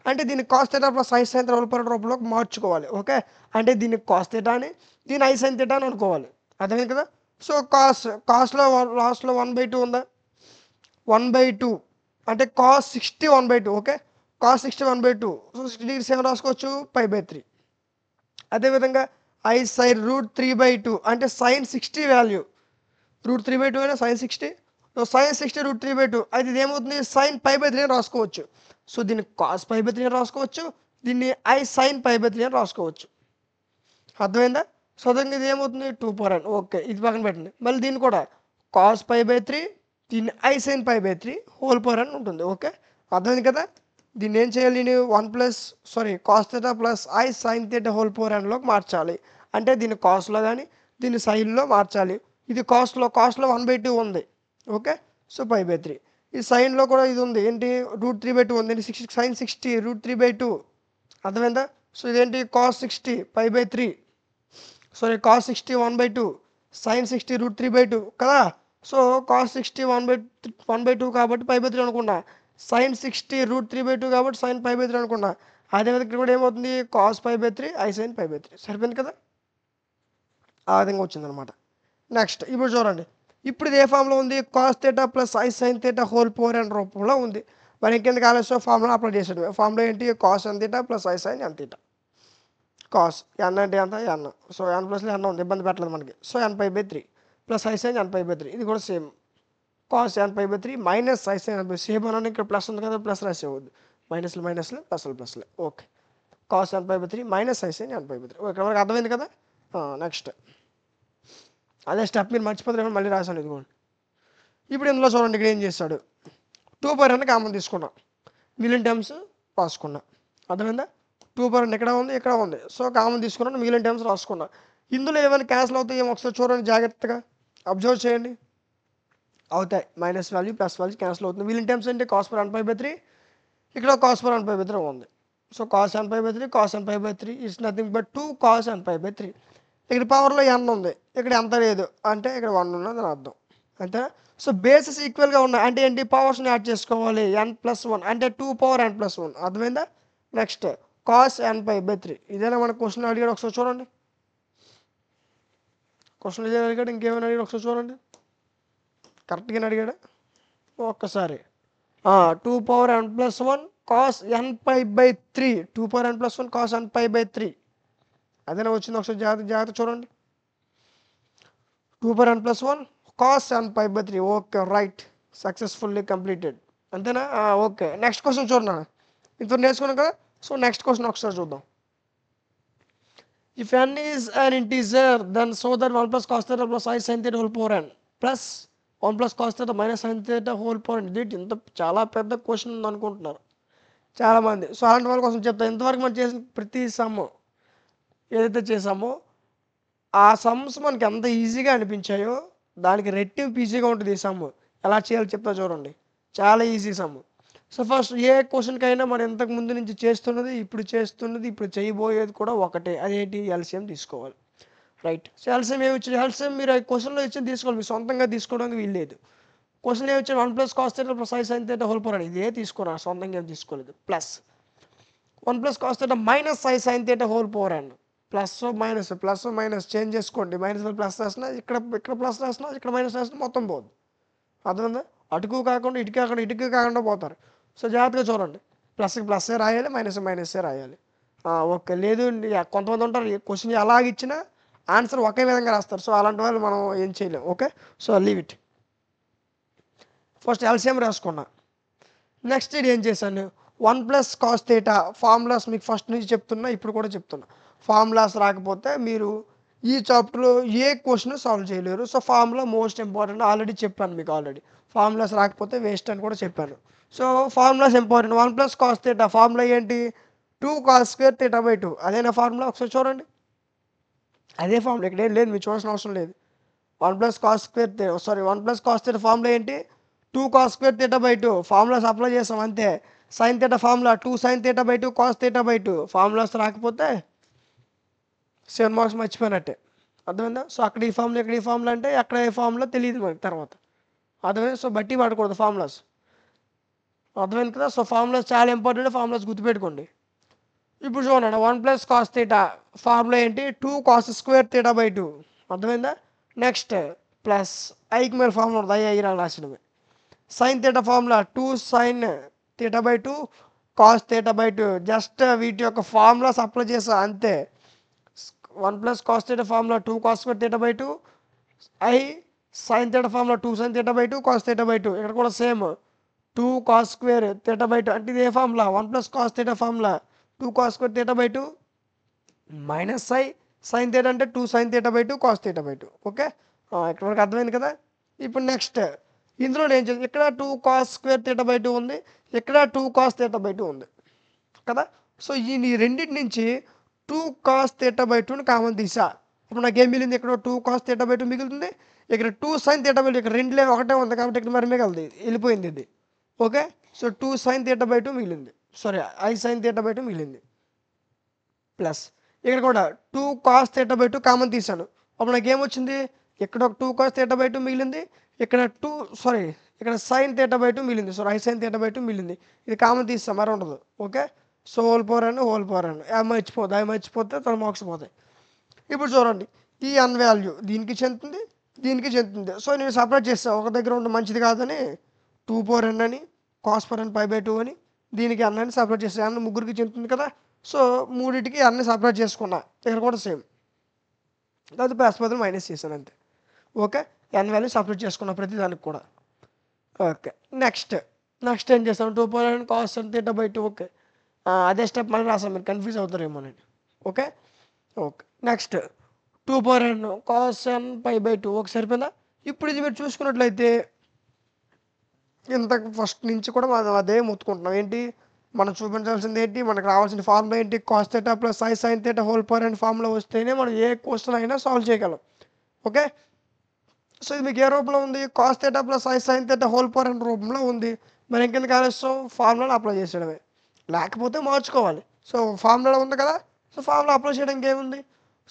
Speaker 1: అంటే దీన్ని cos θ + i sin θ whole power n రూపంలోకి మార్చుకోవాలి. ఓకే. అంటే దీన్ని cos θ అని దీన్ని i sin θ అని అనుకోవాలి. అర్థమైంది కదా. సో కాస్లో లాస్ట్లో 1/2 ఉందా 1/2 అంటే cos 60 1/2 okay. cos 60 1/2 so 60 degrees ఏం రాసుకోవచ్చు π/3. అదేవిధంగా i sin √3/2 అంటే sin 60 వాల్యూ √3/2 అయినా sin 60 sin 60 √3/2 అయితే ఇది ఏమవుతుంది sin π/3 అని రాసుకోవచ్చు. సో దీన్ని cos π/3 అని రాసుకోవచ్చు. దీన్ని i sin π/3 అని రాసుకోవచ్చు. అర్థమైందా. సో అదంగా ఇది ఏమవుతుంది 2 పవర్ n ఓకే. ఇది పక్కన పెట్టండి. మళ్ళీ దీన్ని కూడా cos π/3 దీన్ని i sin π/3 whole power n ఉంటుంది. ఓకే. అర్థమైంది కదా. దీన్ని ఏం చేయాలి నేను cos θ + i sin θ whole power nలోకి మార్చాలి. అంటే దీన్ని కాస్లో కానీ దీన్ని సైన్లో మార్చాలి. ఇది కాస్ట్లో 1/2 ఉంది. ఓకే. సో π/3 ఈ సైన్లో కూడా ఇది ఉంది ఏంటి √3/2 ఉంది. sin 60 √3/2 అర్థమైందా. సో ఇదేంటి cos 60 π/3 cos 60 1/2 sin 60 √3/2 కదా. సో cos 60 1/2 కాబట్టి π/3 అనుకున్నా. sin 60 √3/2 కాబట్టి sin π/3 అనుకున్నా. అదేవిధంగా ఇక్కడ కూడా ఏమవుతుంది cos π/3 i sin π/3 సరిపోయింది కదా. ఆ విధంగా వచ్చిందనమాట. నెక్స్ట్ ఇప్పుడు చూడండి ఇప్పుడు ఇది ఏ ఫామ్లో ఉంది cos θ + i sin θ whole power n రూపంలో ఉంది. మరి ఇంకెందుకు ఆలస్యం ఫార్ములా అప్లై చేసాడు. ఫార్ములా ఏంటి cos n θ + i sin n θ cos n అంటే ఎంత n సో n ప్లస్లో n ఉంది ఇబ్బంది పెట్టలేదు మనకి. So n/3 + i sin n/3 ఇది కూడా same cos n/3 - i sin n/3 same అని ఇక్కడ ప్లస్ ఉంది కదా ప్లస్ రాసేవద్దు మైనస్లు ప్లస్లు okay. cos n/3 - i sin n/3 okay మనకు అర్థమైంది కదా. నెక్స్ట్ అదే స్టెప్ మీరు మర్చిపోతారు మళ్ళీ రాశాను ఇదిగోండి. ఇప్పుడు ఇందులో చూడండి ఇక్కడ ఏం చేస్తాడు 2 పవర్ n కామన్ తీసుకున్నా మిగిలిన టర్మ్స్ రాసుకున్నా. అర్థమైందా 2 పవర్ n ఇక్కడ ఉంది సో కామన్ తీసుకున్నాను మిగిలిన టర్మ్స్ రాసుకున్నా. ఇందులో ఏమైనా క్యాన్సిల్ అవుతాయి ఏమో ఒకసారి చూడండి జాగ్రత్తగా అబ్జర్వ్ చేయండి. అవుతాయి minus value plus value cancel అవుతుంది. మిగిలిన టర్మ్స్ అంటే cos పవర్ n/3 ఇక్కడ cos పవర్ n/3 ఉంది. So cos n/3 is nothing but 2 cos n/3 ఇక్కడ పవర్లో n ఉంది ఇక్కడ ఎంత లేదు అంటే ఇక్కడ 1 ఉన్నది అని అర్థం అంతే. సో బేసెస్ ఈక్వల్గా ఉన్నాయి అంటే ఏంటి పవర్స్ని యాడ్ చేసుకోవాలి n+1 అంటే 2 పవర్ n+1 అర్థమైందా. నెక్స్ట్ cos n/3 ఇదేనా మన క్వశ్చన్ అడిగాడు ఒకసారి చూడండి. క్వశ్చన్ ఇదే అడిగాడు ఇంకేమైనా అడిగాడు ఒకసారి చూడండి కరెక్ట్గానే అడిగాడు ఒక్కసారి 2 power n+1 cos n/3 2 power n+1 cos n/3 అదేనా వచ్చింది ఒకసారి జాగ్రత్త చూడండి 2 power n+1 cos n/3 okay right successfully completed అంతేనా. ఓకే నెక్స్ట్ క్వశ్చన్ చూడండి ఇంత నేర్చుకున్నాం కదా. సో నెక్స్ట్ క్వశ్చన్ ఒకసారి చూద్దాం. If n is an integer then so that 1 + cos θ + i sin θ whole power n plus 1 + cos θ - sin θ whole power n ఇది ఇంత చాలా పెద్ద క్వశ్చన్ ఉంది అనుకుంటున్నారు చాలామంది. సో అలాంటి వాళ్ళ కోసం చెప్తాను ఇంతవరకు మనం చేసిన ప్రతి సమ్ ఏదైతే చేసామో ఆ సమ్స్ మనకి ఎంత ఈజీగా అనిపించాయో దానికి రెట్టింపు ఈజీగా ఉంటుంది ఈ సమ్. ఎలా చేయాలో చెప్తా చూడండి. చాలా ఈజీ సమ్. సో ఫస్ట్ ఏ క్వశ్చన్కైనా మనం ఇంతకు ముందు నుంచి చేస్తున్నది, ఇప్పుడు చేయబోయేది కూడా ఒకటే. అదేంటి? ఎల్సిఎం తీసుకోవాలి. రైట్. సో ఎల్సిఎం ఏమి ఇచ్చింది? ఎల్సిఎం మీరు క్వశ్చన్లో ఇచ్చింది తీసుకోవాలి, మీరు సొంతంగా తీసుకోవడానికి వీల్లేదు. క్వశ్చన్ ఏమి ఇచ్చాడు? 1 + cos θ + sin θ హోల్ పవర్ అని. ఇదే తీసుకున్నాను, సొంతంగా ఏం తీసుకోలేదు. Plus 1 + cos θ - sin θ whole power అని. ప్లస్ మైనస్ చేంజ్ చేసుకోండి. మైనస్ ప్లస్ రాసిన, ఇక్కడ ప్లస్ రాసిన, ఇక్కడ మైనస్ రాసిన, మొత్తం పోదు. అర్థమైందా? ఇటుకు కాకుండా పోతారు. సో జాగ్రత్తగా చూడండి. ప్లస్కి ప్లస్సే రాయాలి, మైనస్సే రాయాలి. ఓకే. లేదు కొంతమంది ఉంటారు క్వశ్చన్ ఎలాగ ఇచ్చినా ఆన్సర్ ఒకే విధంగా రాస్తారు. సో అలాంటి వాళ్ళు మనం ఏం చేయలేం. Okay. So leave it. First LCM రాసుకున్నా. నెక్స్ట్ ఇది ఏం చేశాను? 1 + cos θ ఫార్ములాస్ మీకు ఫస్ట్ నుంచి చెప్తున్నా, ఇప్పుడు కూడా చెప్తున్నా. ఫార్ములాస్ రాకపోతే మీరు ఈ చాప్టర్లో ఏ క్వశ్చన్ సాల్వ్ చేయలేరు. So formula most important. Already చెప్పాను మీకు. ఫార్ములాస్ రాకపోతే వేస్ట్ అని కూడా చెప్పాను. So formulas important. 1 + cos θ formula ఏంటి? 2 cos² θ/2. అదేనా ఫార్ములా? ఒకసారి చూడండి. అదే ఫార్ములా, ఇక్కడ ఏం లేదు, మీరు చూడాల్సిన అవసరం లేదు. 1 + cos θ ఫార్ములా ఏంటి? 2 cos² θ/2. ఫార్ములాస్ అప్లై చేసాం అంతే. sin θ formula 2 sin θ/2 cos θ/2. Formulas రాకపోతే 7 మార్క్స్ మర్చిపోయినట్టే. అర్థమైందా? సో అక్కడ ఈ ఫార్ములా, ఇక్కడ ఈ ఫార్ములా అంటే అక్కడ ఏ ఫార్ములా తెలియదు మనకి తర్వాత. అర్థమైంది? సో బట్టి పడకూడదు ఫార్ములాస్. అర్థమైంది కదా? సో ఫార్ములాస్ చాలా ఇంపార్టెంట్. ఫార్ములాస్ గుర్తుపెట్టుకోండి. ఇప్పుడు చూడండి, 1 + cos θ ఫార్ములా ఏంటి? 2 cos² θ/2. అర్థమైందా? నెక్స్ట్ ప్లస్ ఐకి మీద ఫార్ములా ఉంటుంది, ఐ రాసినవి. sin θ formula 2 sin θ/2 cos θ/2. Just వీటి యొక్క ఫార్ములాస్ అప్లై చేసా అంతే. 1 + cos θ formula 2 cos² θ/2, i sin θ formula 2 sin θ/2 cos θ/2. ఇక్కడ కూడా సేమ్ 2 cos² θ/2. అంటే ఇది ఏ ఫార్ములా? 1 + cos θ formula 2 cos² θ/2 minus i sin θ అంటే 2 sin θ/2 cos θ/2. ఓకే. ఇక్కడ వరకు అర్థమైంది కదా? ఇప్పుడు నెక్స్ట్ ఇందులో నేను చేసి ఇక్కడ 2 cos² θ/2 ఉంది, ఇక్కడ 2 cos θ/2 ఉంది కదా? సో ఈ రెండింటి నుంచి 2 cos θ/2ని కామన్ తీసా. ఇప్పుడు నాకు ఏం మిగిలింది? ఇక్కడ 2 cos θ/2 మిగులుతుంది, ఇక్కడ 2 sin θ/2. ఇక్కడ రెండులే ఒకటే ఉంది కాబట్టి ఇక్కడ మరి మిగలదు, వెళ్ళిపోయింది ఇది. ఓకే. సో 2 sin θ/2 మిగిలింది, ఐ sin θ/2 మిగిలింది. ప్లస్ ఇక్కడ కూడా 2 cos θ/2 కామన్ తీసాను. అప్పుడు నాకు ఏమొచ్చింది? ఇక్కడ ఒక 2 cos θ/2 మిగిలింది, ఇక్కడ ఇక్కడ sin θ/2 మిగిలింది. ఐ sin θ/2 మిగిలింది. ఇది కామన్ తీస్తాం, మరి ఉండదు. ఓకే. సో హోల్ పవర్ అని మర్చిపోతే తన మార్క్స్ పోతాయి. ఇప్పుడు చూడండి, ఈ n వాల్యూ దీనికి చెందుతుంది, దీనికి చెందుతుంది. సో నేను సపరేట్ చేస్తాను. ఒక దగ్గర ఉంటే మంచిది కాదని 2n అని, cos n π/2 అని, దీనికి n అని సపరేట్ చేస్తాను. n ముగ్గురికి చెందుతుంది కదా? సో మూడింటికి అన్ని సపరేట్ చేసుకున్నా. ఇక్కడ కూడా సేమ్. అది ప్లస్ బదులు మైనస్ చేశాను అంతే. ఓకే. n వాల్యూ సపరేట్ చేసుకున్నా ప్రతి దానికి కూడా. ఓకే. నెక్స్ట్ ఏం చేస్తాం? 2n cos n θ/2. ఓకే. అదే స్టెప్ మళ్ళీ రాసాం, మీరు కన్ఫ్యూజ్ అవుతారేమోనండి. Okay. Next 2n cos n π/2. Okay, సరిపోయిందా? ఇప్పుడు ఇది మీరు చూసుకున్నట్లయితే ఇంతకు ఫస్ట్ నుంచి కూడా మనం అదే మొత్తుకుంటున్నాం. ఏంటి మనం చూపించాల్సింది? ఏంటి మనకు రావాల్సిన ఫార్ములా ఏంటి? cos θ + i sin θ whole power and formula వస్తేనే మనం ఏ క్వశ్చన్ అయినా సాల్వ్ చేయగలం. ఓకే. సో ఇది మీకు ఏ రూపంలో ఉంది? cos θ + i sin θ whole power and రూపంలో ఉంది. మరి ఇంకెందుకు ఆలస్యం? ఫార్ములాని అప్లై చేసేయడమే, లేకపోతే మార్చుకోవాలి. సో ఫార్ములా ఉంది కదా? సో ఫార్ములా అప్లై చేయడానికి ఏముంది?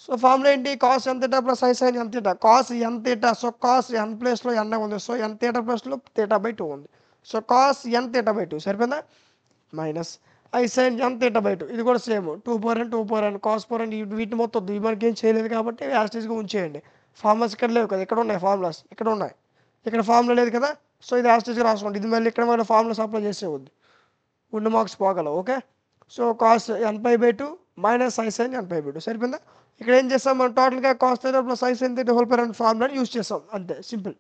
Speaker 1: సో ఫార్ములా ఏంటి? cos n θ + i sin n θ. cos n θ. So cos n ప్లేస్లో n ఉంది. సో n θ ప్లస్లో θ/2 ఉంది. సో cos n θ/2 సరిపోయిందా? Minus i sin n θ/2. ఇది కూడా సేమ్ 2n cos n. వీటిని మొత్తం మనకి ఏం చేయలేదు కాబట్టి యాస్టీస్గా ఉంచేయండి. ఫార్ములాస్ ఇక్కడ లేవు కదా, ఇక్కడ ఉన్నాయి ఫార్ములాస్, ఇక్కడ ఉన్నాయి. ఇక్కడ ఫార్ములా లేదు కదా? సో ఇది యాస్టీస్గా రాసుకోండి. ఇది మళ్ళీ ఇక్కడ మళ్ళీ ఫార్ములాస్ అప్లై చేసేవద్దు, ఉన్న మార్క్స్ పోగలవు. Okay. So cos n π/2 minus i sin n π/2 సరిపోయిందా? ఇక్కడ ఏం చేస్తాం మనం? టోటల్గా cos θ + i sin θ whole power and ఫార్ములాని యూజ్ చేస్తాం అంతే, సింపుల్.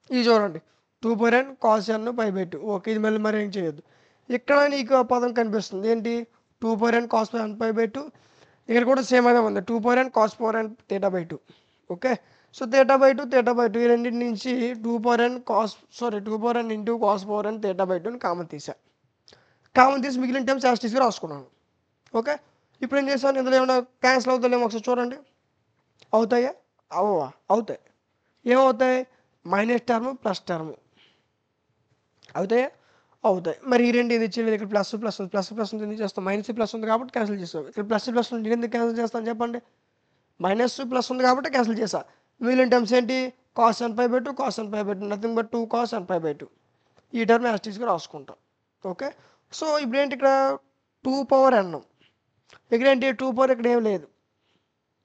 Speaker 1: ఇది చూడండి, 2n cos n π/2. ఓకే. ఇది మళ్ళీ మరి ఏం చేయొద్దు. ఇక్కడ నీకు ఆ పదం కనిపిస్తుంది ఏంటి? 2n cos n π/2. ఇక్కడ కూడా సేమ్ అదే ఉంది, 2n cos n θ/2. Okay. So θ/2 ఈ రెండింటి నుంచి 2n into cos n θ/2 common తీసా. కామన్ తీసి మిగిలిన టైమ్స్ యాస్టీస్గా రాసుకున్నాను. ఓకే. ఇప్పుడు ఏం చేశాను? ఇందులో ఏమైనా క్యాన్సిల్ అవుతాయేమో ఒకసారి చూడండి. అవుతాయా? అవుతాయి. ఏమవుతాయి? మైనస్ టర్మ్ ప్లస్ టర్మ్ అవుతాయి అవుతాయి. మరి ఈ రెండు ఇది ఇచ్చేది ఇక్కడ ప్లస్ ప్లస్ ఉంది, ప్లస్ ప్లస్ ఉంది ఎందుకు చేస్తాం, మైనస్ ప్లస్ ఉంది కాబట్టి క్యాన్సిల్ చేస్తాం. ఇక్కడ ప్లస్ ప్లస్ ఉంది ఎందుకు క్యాన్సిల్ చేస్తాను చెప్పండి, మైనస్ ప్లస్ ఉంది కాబట్టి క్యాన్సిల్ చేసా. మిగిలిన టర్మ్స్ ఏంటి, cos n pi by two, cos n pi by two, nothing but 2 cos n pi by two. ఈ టర్మ్ యాస్టీస్గా రాసుకుంటాం. ఓకే, సో ఇప్పుడు ఏంటి ఇక్కడ 2 పవర్ ఎన్, ఇక్కడ ఏంటి 2 పవర్ ఇక్కడ ఏం లేదు,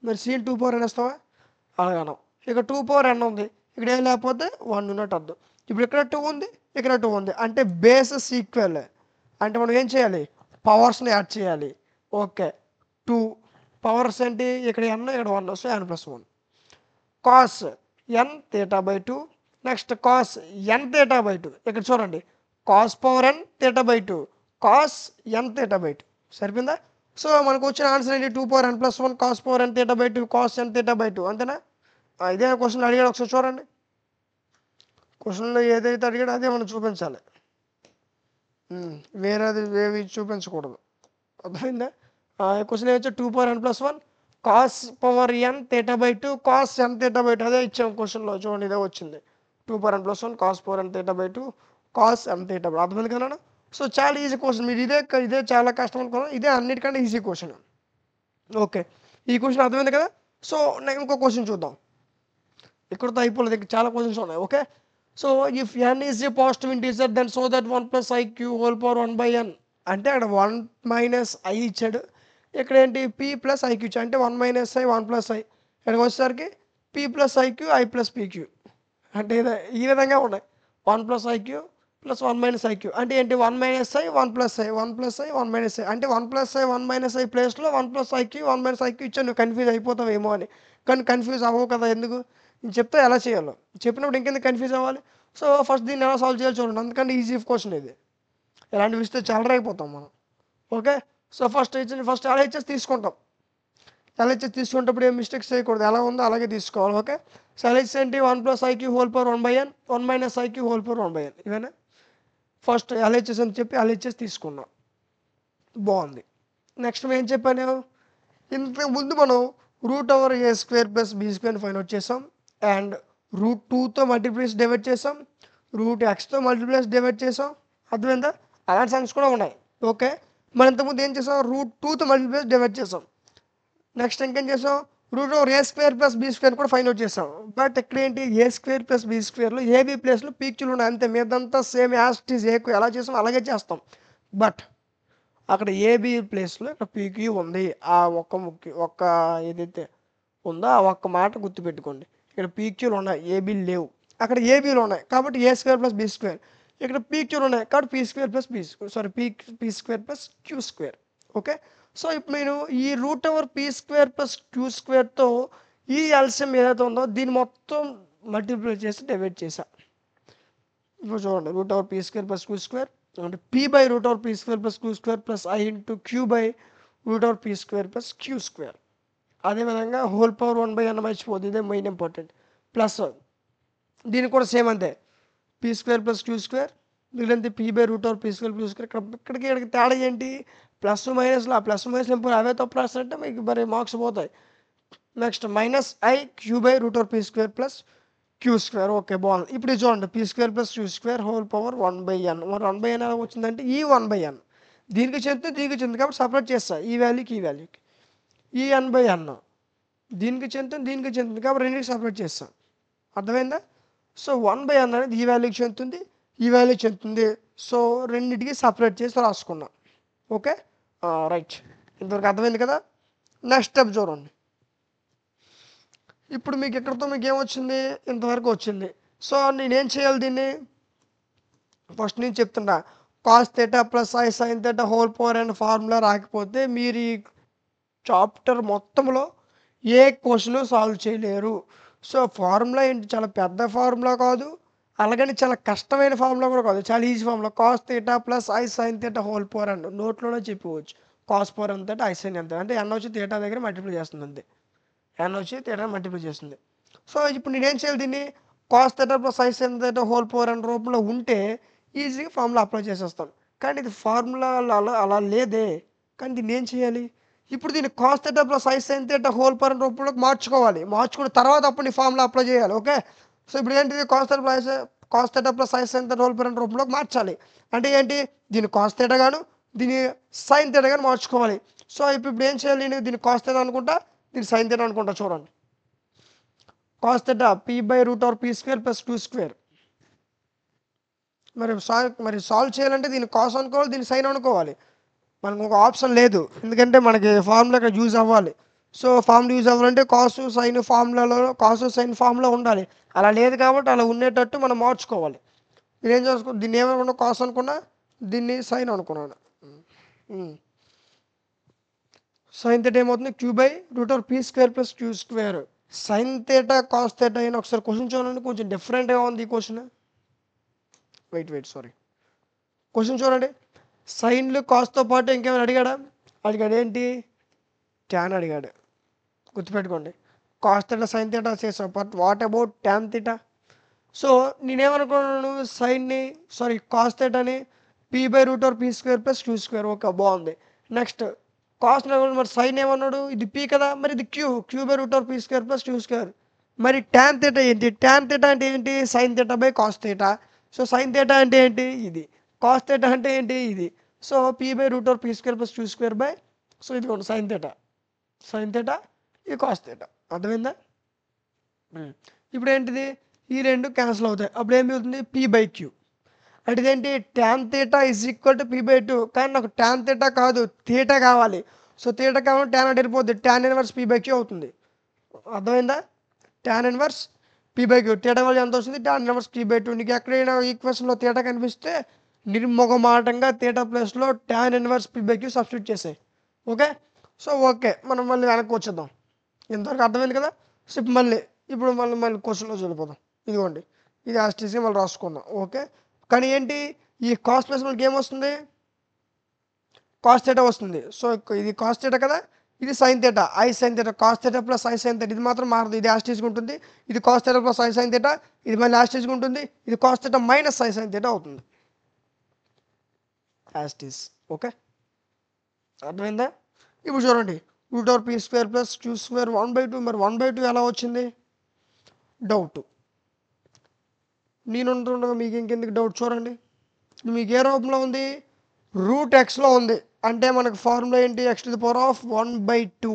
Speaker 1: మరి సీన్ 2 పవర్ ఎన్ వేస్తావా అలాగనం. ఇక్కడ 2 పవర్ ఎన్ ఉంది, ఇక్కడ ఏం లేకపోతే 1 ఉన్నట్టు అర్థం. ఇప్పుడు ఇక్కడ 2 ఉంది, ఇక్కడ 2 ఉంది, అంటే బేసెస్ ఈక్వల్, అంటే మనం ఏం చేయాలి, పవర్స్ని యాడ్ చేయాలి. ఓకే, 2 పవర్స్ ఏంటి, ఇక్కడ ఎన్ ఇక్కడ 1, so n plus 1 cos n theta by 2, next cos n theta by 2, ఇక్కడ చూడండి cos power n theta by 2, cos n theta by 2 సరిపోయిందా. సో మనకు వచ్చిన ఆన్సర్ ఏంటి, 2 power n plus 1 cos power n theta by 2 cos n theta by 2 అంతేనా. ఇదే question అడిగాడు, ఒకసారి చూడండి. క్వశ్చన్లో ఏదైతే అడిగాడో అదే మనం చూపించాలి, వేరేది ఏవి చూపించకూడదు, అర్థమైందా. క్వశ్చన్ ఏమొచ్చా 2 power n plus 1 cos power n theta by 2 cos n theta by 2 అదే ఇచ్చాం క్వశ్చన్లో, చూడండి ఇదే వచ్చింది 2 power n plus 1 cos power n theta by 2 cos n theta by, అర్థమైంది కదా. సో చాలా ఈజీ క్వశ్చన్, మీరు ఇదే చాలా కష్టం అనుకున్నాను, ఇదే అన్నిటికంటే ఈజీ క్వశ్చన్. ఓకే, ఈ క్వశ్చన్ అర్థమైంది కదా. సో ఇంకో క్వశ్చన్ చూద్దాం, ఇక్కడతో అయిపోలేదు, ఇక్కడ చాలా క్వశ్చన్స్ ఉన్నాయి. Okay, so if n is a positive integer then so that 1 plus i q whole power 1 by n, అంటే అక్కడ 1 మైనస్ ఐ ఇచ్చాడు, ఇక్కడ ఏంటి పీ ప్లస్ ఐక్యూ ఇచ్చాడు, అంటే 1 మైనస్ ఐ 1 ప్లస్ ఐ, ఇక్కడికి వచ్చేసరికి p plus i q i plus p q, అంటే ఈ విధంగా ఉన్నాయి 1 plus i q plus 1 minus i q, అంటే ఏంటి 1 minus i 1 plus i 1 plus i 1 minus i, అంటే 1 ప్లస్ ఐ 1 మైనస్ ఐ ప్లేస్లో 1 ప్లస్ ఐక్యూ 1 మైనస్ ఐక్యూ ఇచ్చాను, నువ్వు కన్ఫ్యూజ్ అయిపోతావేమో అని. కానీ కన్ఫ్యూజ్ అవ్వవు కదా, ఎందుకు నేను చెప్తే ఎలా చేయాలో, చెప్పినప్పుడు ఇంకెందుకు కన్ఫ్యూజ్ అవ్వాలి. సో ఫస్ట్ దీన్ని ఎలా సాల్వ్ చేయాలి చూడండి, అందుకంటే ఈజీ క్వశ్చన్ ఇది, ఇలాంటివి ఇస్తే చల్లరైపోతాం మనం. ఓకే, సో ఫస్ట్ ఎల్హెచ్ఎస్ తీసుకుంటాం, ఎల్హెచ్ఎస్ తీసుకునేటప్పుడు ఏం మిస్టేక్స్ చేయకూడదు, ఎలా ఉందో అలాగే తీసుకోవాలి. ఓకే, సో ఎల్హెచ్ఎస్ ఏంటి 1 plus i q whole power 1 by n 1 minus i q whole power 1 by n, ఇవేనా. ఫస్ట్ ఎల్హెచ్ఎస్ అని చెప్పి ఎల్హెచ్ఎస్ తీసుకున్నాం, బాగుంది. నెక్స్ట్ ఏం చెప్పాను, ఇంతకు ముందు మనం root over a square plus b square find out చేసాం, అండ్ రూట్ 2తో మల్టీప్లైస్ డివైడ్ చేసాం, రూట్ ఎక్స్తో మల్టీప్లైస్ డివైడ్ చేసాం, అర్థమైందా. అలాంటి సమ్స్ కూడా ఉన్నాయి. ఓకే, మనం ఇంతకుముందు ఏం చేసాం, రూట్ 2తో మల్టీప్లైస్ డివైడ్ చేసాం, నెక్స్ట్ ఇంకేం చేసాం, root over a square plus b square కూడా ఫైండ్ అవుట్ చేసాం. బట్ ఇక్కడ ఏంటి, ఏ స్క్వేర్ ప్లస్ బీ స్క్వేర్లో ఏబీ ప్లేస్లో పీక్యూలు ఉన్నాయి అంతే, మీదంతా సేమ్ యాజ్ ఇట్ ఈజ్ ఏకు ఎలా చేసాం అలాగే చేస్తాం. బట్ అక్కడ ఏబీ ప్లేస్లో ఇక్కడ పీక్యూ ఉంది, ఆ ఒక్క ఏదైతే ఉందో ఆ ఒక్క మాట గుర్తుపెట్టుకోండి, ఇక్కడ పీక్యూలు ఉన్నాయి ఏబీలు లేవు, అక్కడ ఏబీలు ఉన్నాయి కాబట్టి a square plus b square, ఇక్కడ పీక్యూలు ఉన్నాయి కాబట్టి p square plus p square plus q square. Okay, so ఇప్పుడు నేను ఈ root over p square plus q స్క్వేర్తో ఈ ఎల్సిఎం ఏదైతే ఉందో దీన్ని మొత్తం మల్టిప్లై చేసి డివైడ్ చేసా. ఇప్పుడు చూడండి root over p square plus q square అంటే p by root over p square plus q square plus i into q by root over p square plus q square. అదేవిధంగా హోల్ పవర్ 1 బై ఎన్ మర్చిపోతుంది, ఇదే main important. Plus దీనికి కూడా same అంతే, p square plus q square మిగిలింది p by root over p square q square. ఇక్కడికి తేడా ఏంటి, ప్లస్ మైనస్లో ప్లస్ మైనస్ ఇంపారు అవే తప్పు రాస్తారంటే మీకు మరి మార్క్స్ పోతాయి. Next minus i q by root over p square plus q square. Okay, బాగుంది. ఇప్పుడు ఇది చూడండి p square plus q square whole power 1 by n, మరి 1 బై ఎన్ ఎలా వచ్చిందంటే ఈ 1 బై ఎన్ దీనికి చెందుతుంది దీనికి చెందుతుంది కాబట్టి సపరేట్ చేస్తా, ఈ వాల్యూకి ఈ ఎన్ బై ఎన్ దీనికి చెందుతుంది కాబట్టి రెండింటికి సపరేట్ చేస్తాం, అర్థమైందా. సో 1 బై ఎన్ అనేది ఈ వాల్యూకి చెందుతుంది ఈ వాల్యూకి చెందుతుంది, సో రెండింటికి సపరేట్ చేసి రాసుకున్నాం. ఓకే, రైట్, ఇంతవరకు అర్థమైంది కదా. నెక్స్ట్ స్టెప్ చూడండి, ఇప్పుడు మీకు ఎక్కడితో మీకు ఏమొచ్చింది, ఇంతవరకు వచ్చింది. సో నేనేం చేయాలి దీన్ని, ఫస్ట్ నేను చెప్తున్నా cos theta plus i sine theta whole power and formula రాకపోతే మీరు ఈ చాప్టర్ మొత్తంలో ఏ క్వశ్చన్ సాల్వ్ చేయలేరు. సో ఫార్ములా ఏంటి, చాలా పెద్ద ఫార్ములా కాదు, అలాగని చాలా కష్టమైన ఫార్ములా కూడా కాదు, చాలా easy formula. Cos theta plus i sine theta whole power and నోట్లోనే చెప్పవచ్చు, కాస్ పవర్ ఎంత అంటే ఐ సైన్ ఎంత అంటే ఎన్ వచ్చి థీటా దగ్గర మల్టిప్లై చేస్తుంది అంతే, ఎన్ వచ్చి థీటా మల్టిప్లై చేస్తుంది. సో ఇప్పుడు నేనేం చేయాలి, దీన్ని cos theta plus i sine theta whole power and రూపంలో ఉంటే ఈజీగా ఫార్ములా అప్లై చేసేస్తాను. కానీ ఇది ఫార్ములా అలా లేదే, కానీ దీన్ని ఏం చేయాలి, ఇప్పుడు దీన్ని cos theta plus i sine theta whole power and రూపంలోకి మార్చుకున్న తర్వాత అప్పుడు నీ ఫార్ములా అప్లై చేయాలి. ఓకే, సో ఇప్పుడు ఏంటిది cos theta plus sine theta whole power రూపంలోకి మార్చాలి. అంటే ఏంటి, దీన్ని కాస్ థీటా గాను దీన్ని సైన్ థీటా గాను మార్చుకోవాలి. సో ఇప్పుడు ఏం చేయాలి, నేను దీన్ని కాస్ థీటా అనుకుంటా, దీన్ని సైన్ థీటా అనుకుంటా. చూడండి, కాస్ థీటా p/√p² + q². మరి సాల్వ్ చేయాలంటే దీన్ని కాస్ అనుకోవాలి, దీన్ని సైన్ అనుకోవాలి. మనకు ఒక ఆప్షన్ లేదు, ఎందుకంటే మనకి ఫార్ములా ఇక్కడ యూజ్ అవ్వాలి. సో ఫార్ములా యూజ్ అవ్వాలంటే కాసు సైన్ ఫార్ములా ఉండాలి. అలా లేదు కాబట్టి అలా ఉండేటట్టు మనం మార్చుకోవాలి. నేను ఏం చేసుకో, దీన్ని ఏమనుకున్నా, కాస్ అనుకున్నా, దీన్ని సైన్ అనుకున్నాను. సైన్ థీటా ఏమవుతుంది, q/√p² + q². Sine theta cos theta అయినా ఒకసారి క్వశ్చన్ చూడండి, కొంచెం డిఫరెంట్గా ఉంది ఈ క్వశ్చన్. సారీ, క్వశ్చన్ చూడండి. సైన్లు కాస్తో పాటు ఇంకేమైనా అడిగాడు ఏంటి, ట్యాన్ అడిగాడు. గుర్తుపెట్టుకోండి, కాస్ థీటా సైన్ థీటా చేసాం, but what about tan theta? So నేనేమనుకున్నాను, కాస్ థీటాని p/√p² + q². ఓకే, బాగుంది. నెక్స్ట్ కాస్ మరి సైన్ ఏమన్నాడు, ఇది p కదా, మరి ఇది q/√p² + q². మరి ట్యాన్ థీటా ఏంటి, ట్యాన్ థీటా అంటే ఏంటి, సైన్ థీటా/కాస్ థీటా. సో సైన్ థీటా అంటే ఏంటి, ఇది. కాస్ థీటా అంటే ఏంటి, ఇది. So p/√p² + q². సో ఇదిగోండి సైన్ థీటా, ఇది కాస్ థీటా. అర్థమైందా? ఇప్పుడు ఏంటిది, ఈ రెండు క్యాన్సిల్ అవుతాయి. అప్పుడు ఏం మిగులుతుంది, p/q. అంటే ఇదేంటి, ట్యాన్ థీటా = p/2. కానీ నాకు ట్యాన్ థీటా కాదు, థీటా కావాలి. సో థీటా కావాలి, ట్యాన్ అంటే వెళ్ళిపోద్ది, ట్యాన్ ఇన్వర్స్ p/q అవుతుంది. అర్థమైందా, ట్యాన్ ఇన్వర్స్ p/q. థీటా వల్ల ఎంత వస్తుంది, ట్యాన్ ఇన్వర్స్ p/2. నీకు ఎక్కడైనా ఈక్వేషన్లో థీటా కనిపిస్తే నిర్మొహమాటంగా థీటా ప్లేస్లో ట్యాన్ ఇన్వర్స్ p/q సబ్స్టిట్యూట్ చేసాయి. ఓకే, సో ఓకే, మనం మళ్ళీ వెనక్కి వచ్చేద్దాం. ఇంతవరకు అర్థమైంది కదా. సో ఇప్పుడు మళ్ళీ క్వశ్చన్లో చూడిపోదాం. ఇదిగోండి, ఇది యాస్టీసీ మళ్ళీ రాసుకుందాం. ఓకే, కానీ ఏంటి, ఈ కాస్ ప్లస్ మనకి ఏమొస్తుంది, కాస్ థీటా వస్తుంది. సో ఇది కాస్ థీటా కదా, ఇది sine theta, I sine theta. Cos theta plus i sine theta, ఇది మాత్రం మారదు, ఇది యాస్టీస్గా ఉంటుంది. ఇది cos theta plus i sine theta, ఇది మళ్ళీ యాస్టీస్గా ఉంటుంది. ఇది cos theta minus i sine theta అవుతుంది, యాస్టీస్. ఓకే, అర్థమైందా? ఇప్పుడు చూడండి, √p² + q² 1/2. మరి 1/2 ఎలా వచ్చింది, డౌట్. నేను ఉంటుండగా మీకు ఇంకెందుకు డౌట్, చూడండి. మీకు ఏ రూపంలో ఉంది, √x ఉంది. అంటే మనకు ఫార్ములా ఏంటి, x⁴1/2.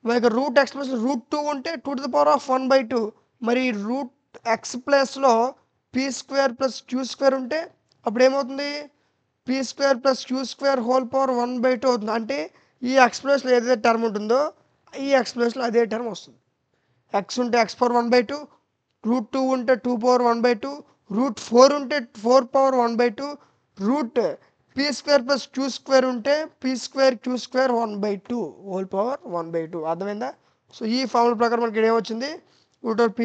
Speaker 1: మనకి √x + √2 ఉంటే 2⁴1/2. మరి √x ప్లస్లో p² + q² ఉంటే అప్పుడు ఏమవుతుంది, p² + q² హోల్ పవర్ 1/2 అవుతుంది. అంటే ఈ ఎక్స్ప్రెస్లో ఏదైతే టర్మ్ ఉంటుందో ఈ ఎక్స్ప్రెస్లో అదే టర్మ్ వస్తుంది. x ఉంటే x⁴1/2, √2 ఉంటే 2⁴1/2, √4 ఉంటే 4⁴1/2, p² + q² ఉంటే p² q² 1/2 హోల్ పవర్ 1/2. అర్థమైందా? సో ఈ ఫార్ములా ప్రకారం మనకి ఏమొచ్చింది, √p²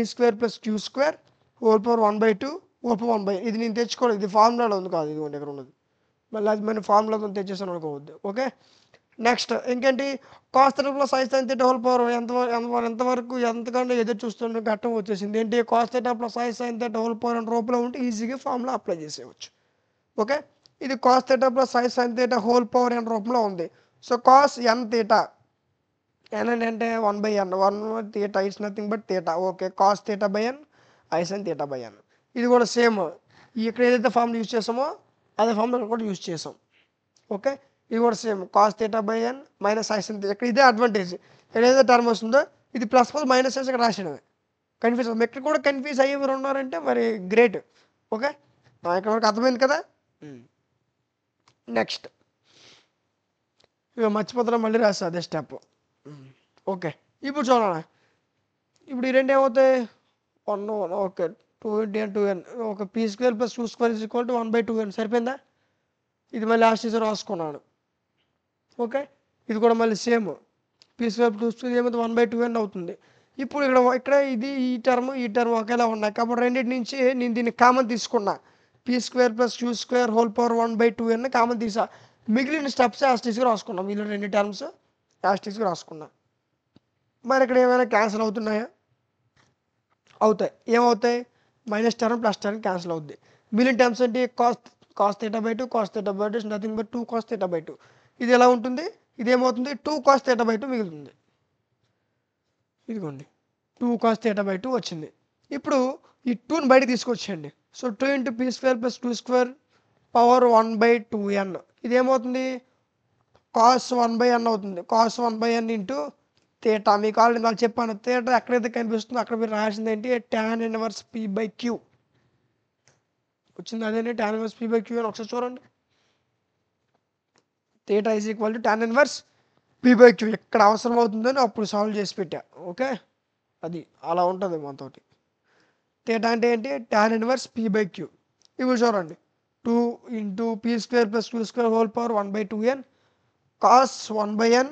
Speaker 1: + q² whole power 1/2 whole power 1/2. ఇది నేను తెచ్చుకోలేదు, ఇది ఫార్ములాలో ఉంది కాదు, ఇది దగ్గర ఉన్నది. మళ్ళీ అది మన ఫార్ములాతో తెచ్చేసాను అనుకోవద్దు. ఓకే, నెక్స్ట్ ఇంకేంటి, cos theta plus i sine theta whole power ఎంతవరకు ఎంతకంటే ఎదురు చూస్తున్న ఘట్టం వచ్చేసింది. ఏంటి, cos theta plus i sine theta whole power అనే రూపంలో ఉంటే ఈజీగా ఫార్ములా అప్లై చేసేయచ్చు. ఓకే, ఇది cos theta plus i sine theta whole power అనే రూపంలో ఉంది. So cos n theta, n అంటే 1/n, 1 theta it's nothing but theta. Okay, cos theta, i sine theta. ఇది కూడా సేమ్, ఇక్కడ ఏదైతే ఫార్ములా యూజ్ చేసామో అదే ఫార్ములా కూడా యూజ్ చేసాం. ఓకే, ఇది కూడా same, cos theta minus i sine theta. ఇక్కడ ఇదే అడ్వాంటేజ్, ఇక్కడ ఏదైతే టర్మ్ వస్తుందో ఇది ప్లస్ మైనస్ వేసి ఇక్కడ రాసినవి. కన్ఫ్యూజ్ ఇక్కడ కూడా కన్ఫ్యూజ్ అయ్యి ఎవరు ఉన్నారంటే మరి గ్రేట్. ఓకే, ఇక్కడ వరకు అర్థమైంది కదా. నెక్స్ట్ ఇక మర్చిపోతున్నా, మళ్ళీ రాస్తా అదే స్టెప్. ఓకే, ఇప్పుడు చూడాలి. ఇప్పుడు ఈ రెండు ఏమవుతాయి, 1 ఓకే 2n ఒక p² + q² = 1/2n. సరిపోయిందా? ఇది మళ్ళీ లాస్ట్ ఇయర్ రాసుకున్నాను. ఓకే, ఇది కూడా మళ్ళీ సేమ్, p² + q² ఏమైతే 1/2n అవుతుంది. ఇప్పుడు ఇక్కడ ఇది ఈ టర్మ్ ఒకేలా ఉన్నాయి కాబట్టి రెండింటి నుంచి నేను దీన్ని కామన్ తీసుకున్నా, p² + q² whole power 1/2n common తీసా. మిగిలిన స్టెప్స్ యాస్టీస్గా రాసుకున్నాం, మిగిలిన రెండు టర్మ్స్ యాస్టీస్గా రాసుకున్నా. మరి ఇక్కడ ఏమైనా క్యాన్సిల్ అవుతున్నాయా, అవుతాయి. ఏమవుతాయి, minus term plus term cancel అవుద్ది. మిగిలిన టర్మ్స్ ఏంటి, cos theta cos theta is nothing but 2 cos theta. ఇది ఎలా ఉంటుంది, ఇదేమవుతుంది, 2 కాస్ థీటా/2 మిగులుతుంది. ఇదిగోండి 2 కాస్ థీటా/2 వచ్చింది. ఇప్పుడు ఈ 2ని బయట తీసుకొచ్చేయండి. So 2 into p square plus 2 square power 1/2n. ఇదేమవుతుంది? కాస్ 1/n అవుతుంది. Cos 1/n into theta. మీకు ఆల్రెడీ నాకు చెప్పాను, థీటా ఎక్కడైతే కనిపిస్తుందో అక్కడ మీరు రాయాల్సింది ఏంటి? tan ఇన్వర్స్ p/q వచ్చింది. అదేనే tan ఇన్వర్స్ p/q అని ఒకసారి చూడండి. Theta is equal to tan inverse p/q. ఎక్కడ అవసరం అవుతుందని అప్పుడు సాల్వ్ చేసి పెట్టా. ఓకే, అది అలా ఉంటుంది మనతోటి. థీటా అంటే ఏంటి? tan inverse p/q. ఇప్పుడు చూడండి, 2 into p square plus 2 square whole power 1/2n cos 1/n.